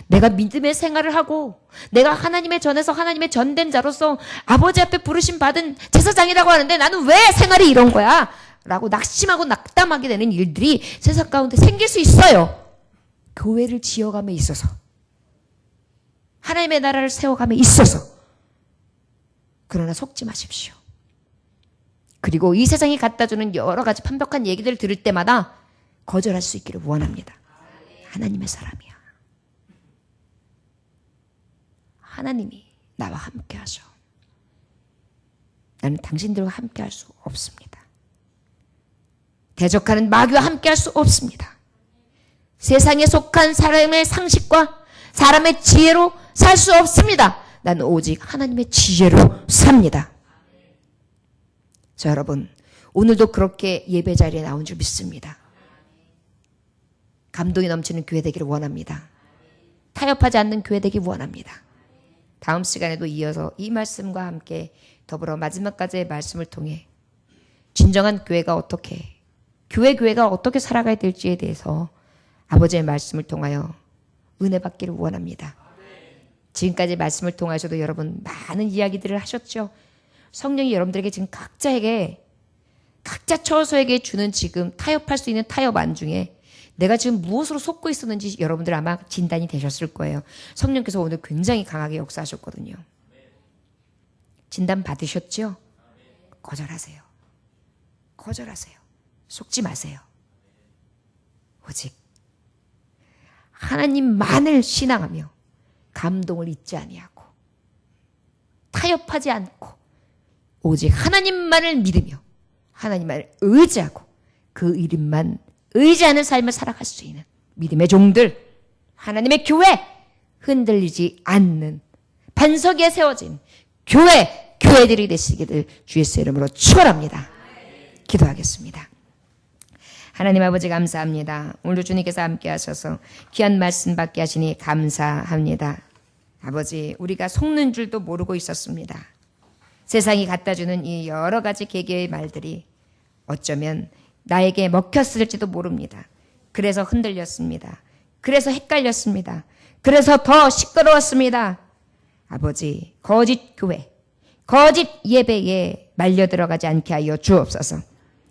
내가 믿음의 생활을 하고 내가 하나님의 전에서 하나님의 전된 자로서 아버지 앞에 부르심 받은 제사장이라고 하는데 나는 왜 생활이 이런 거야? 라고 낙심하고 낙담하게 되는 일들이 세상 가운데 생길 수 있어요. 교회를 지어감에 있어서 하나님의 나라를 세워감에 있어서 그러나 속지 마십시오. 그리고 이 세상이 갖다주는 여러 가지 판벽한 얘기들을 들을 때마다 거절할 수 있기를 원합니다. 하나님의 사람이야. 하나님이 나와 함께 하셔. 나는 당신들과 함께 할 수 없습니다. 대적하는 마귀와 함께 할 수 없습니다. 세상에 속한 사람의 상식과 사람의 지혜로 살 수 없습니다. 나는 오직 하나님의 지혜로 삽니다. 자, 여러분, 오늘도 그렇게 예배 자리에 나온 줄 믿습니다. 감동이 넘치는 교회 되기를 원합니다. 타협하지 않는 교회 되기 원합니다. 다음 시간에도 이어서 이 말씀과 함께 더불어 마지막까지의 말씀을 통해 진정한 교회가 어떻게, 교회가 어떻게 살아가야 될지에 대해서 아버지의 말씀을 통하여 은혜 받기를 원합니다. 지금까지 말씀을 통하셔도 여러분 많은 이야기들을 하셨죠. 성령이 여러분들에게 지금 각자 처소에게 주는 지금 타협할 수 있는 타협 안 중에 내가 지금 무엇으로 속고 있었는지 여러분들 아마 진단이 되셨을 거예요. 성령께서 오늘 굉장히 강하게 역사하셨거든요. 진단 받으셨죠? 거절하세요. 거절하세요. 속지 마세요. 오직 하나님만을 신앙하며 감동을 잊지 아니하고 타협하지 않고 오직 하나님만을 믿으며 하나님만을 의지하고 그 이름만 의지하는 삶을 살아갈 수 있는 믿음의 종들, 하나님의 교회, 흔들리지 않는 반석 위에 세워진 교회들이 되시기를 주 예수의 이름으로 축원합니다. 기도하겠습니다. 하나님 아버지 감사합니다. 오늘도 주님께서 함께 하셔서 귀한 말씀 받게 하시니 감사합니다. 아버지, 우리가 속는 줄도 모르고 있었습니다. 세상이 갖다주는 이 여러 가지 개개의 말들이 어쩌면 나에게 먹혔을지도 모릅니다. 그래서 흔들렸습니다. 그래서 헷갈렸습니다. 그래서 더 시끄러웠습니다. 아버지, 거짓 교회, 거짓 예배에 말려 들어가지 않게 하여 주옵소서.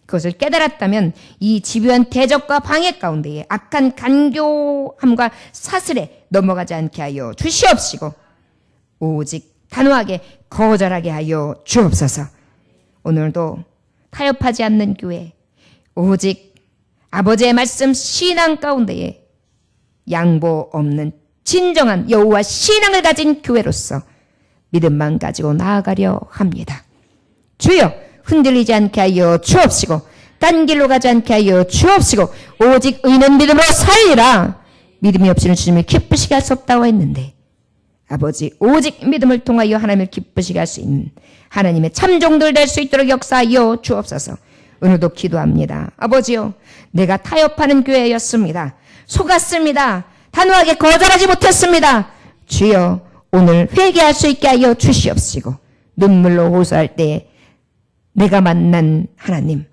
그것을 깨달았다면 이 집요한 대적과 방해 가운데에 악한 간교함과 사슬에 넘어가지 않게 하여 주시옵시고 오직 단호하게 거절하게 하여 주옵소서. 오늘도 타협하지 않는 교회, 오직 아버지의 말씀 신앙 가운데에 양보 없는 진정한 여호와 신앙을 가진 교회로서 믿음만 가지고 나아가려 합니다. 주여, 흔들리지 않게 하여 주옵시고 딴 길로 가지 않게 하여 주옵시고 오직 의는 믿음으로 살리라. 믿음이 없이는 주님을 기쁘시게 할 수 없다고 했는데 아버지, 오직 믿음을 통하여 하나님을 기쁘시게 할 수 있는 하나님의 참종들 될 수 있도록 역사하여 주옵소서. 오늘도 기도합니다. 아버지요, 내가 타협하는 교회였습니다. 속았습니다. 단호하게 거절하지 못했습니다. 주여, 오늘 회개할 수 있게 하여 주시옵시고 눈물로 호소할 때 내가 만난 하나님,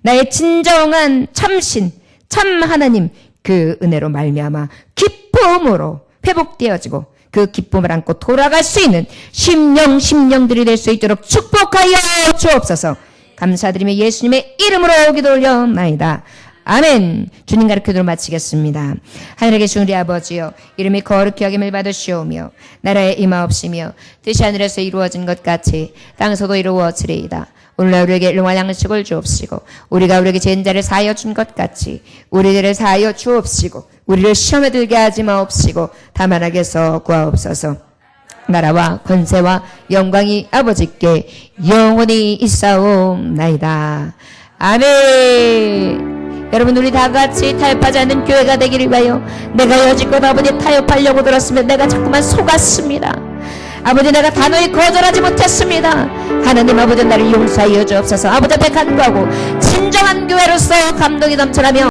나의 진정한 참신, 참 하나님, 그 은혜로 말미암아 기쁨으로 회복되어지고 그 기쁨을 안고 돌아갈 수 있는 심령들이 될 수 있도록 축복하여 주옵소서. 감사드리며 예수님의 이름으로 기도 올려나이다. 아멘. 주님 가르쳐드려 마치겠습니다. 하늘에 계신 우리 아버지여, 이름이 거룩히 여김을 받으시오며 나라에 임하옵시며 뜻이 하늘에서 이루어진 것 같이 땅에서도 이루어지리이다. 오늘날 우리에게 일용할 양식을 주옵시고 우리가 우리에게 죄인자를 사하여 준 것 같이 우리들을 사하여 주옵시고 우리를 시험에 들게 하지 마옵시고 다만 악에서 구하옵소서. 나라와 권세와 영광이 아버지께 영원히 있사옵나이다. 아멘. 여러분, 우리 다 같이 타협하지 않는 교회가 되기를 위하여 내가 여지껏 아버지 타협하려고 들었으면 내가 자꾸만 속았습니다. 아버지, 내가 단호히 거절하지 못했습니다. 하나님 아버지, 나를 용서하여 주옵소서. 아버지 앞에 간구하고 진정한 교회로서 감동이 넘쳐나며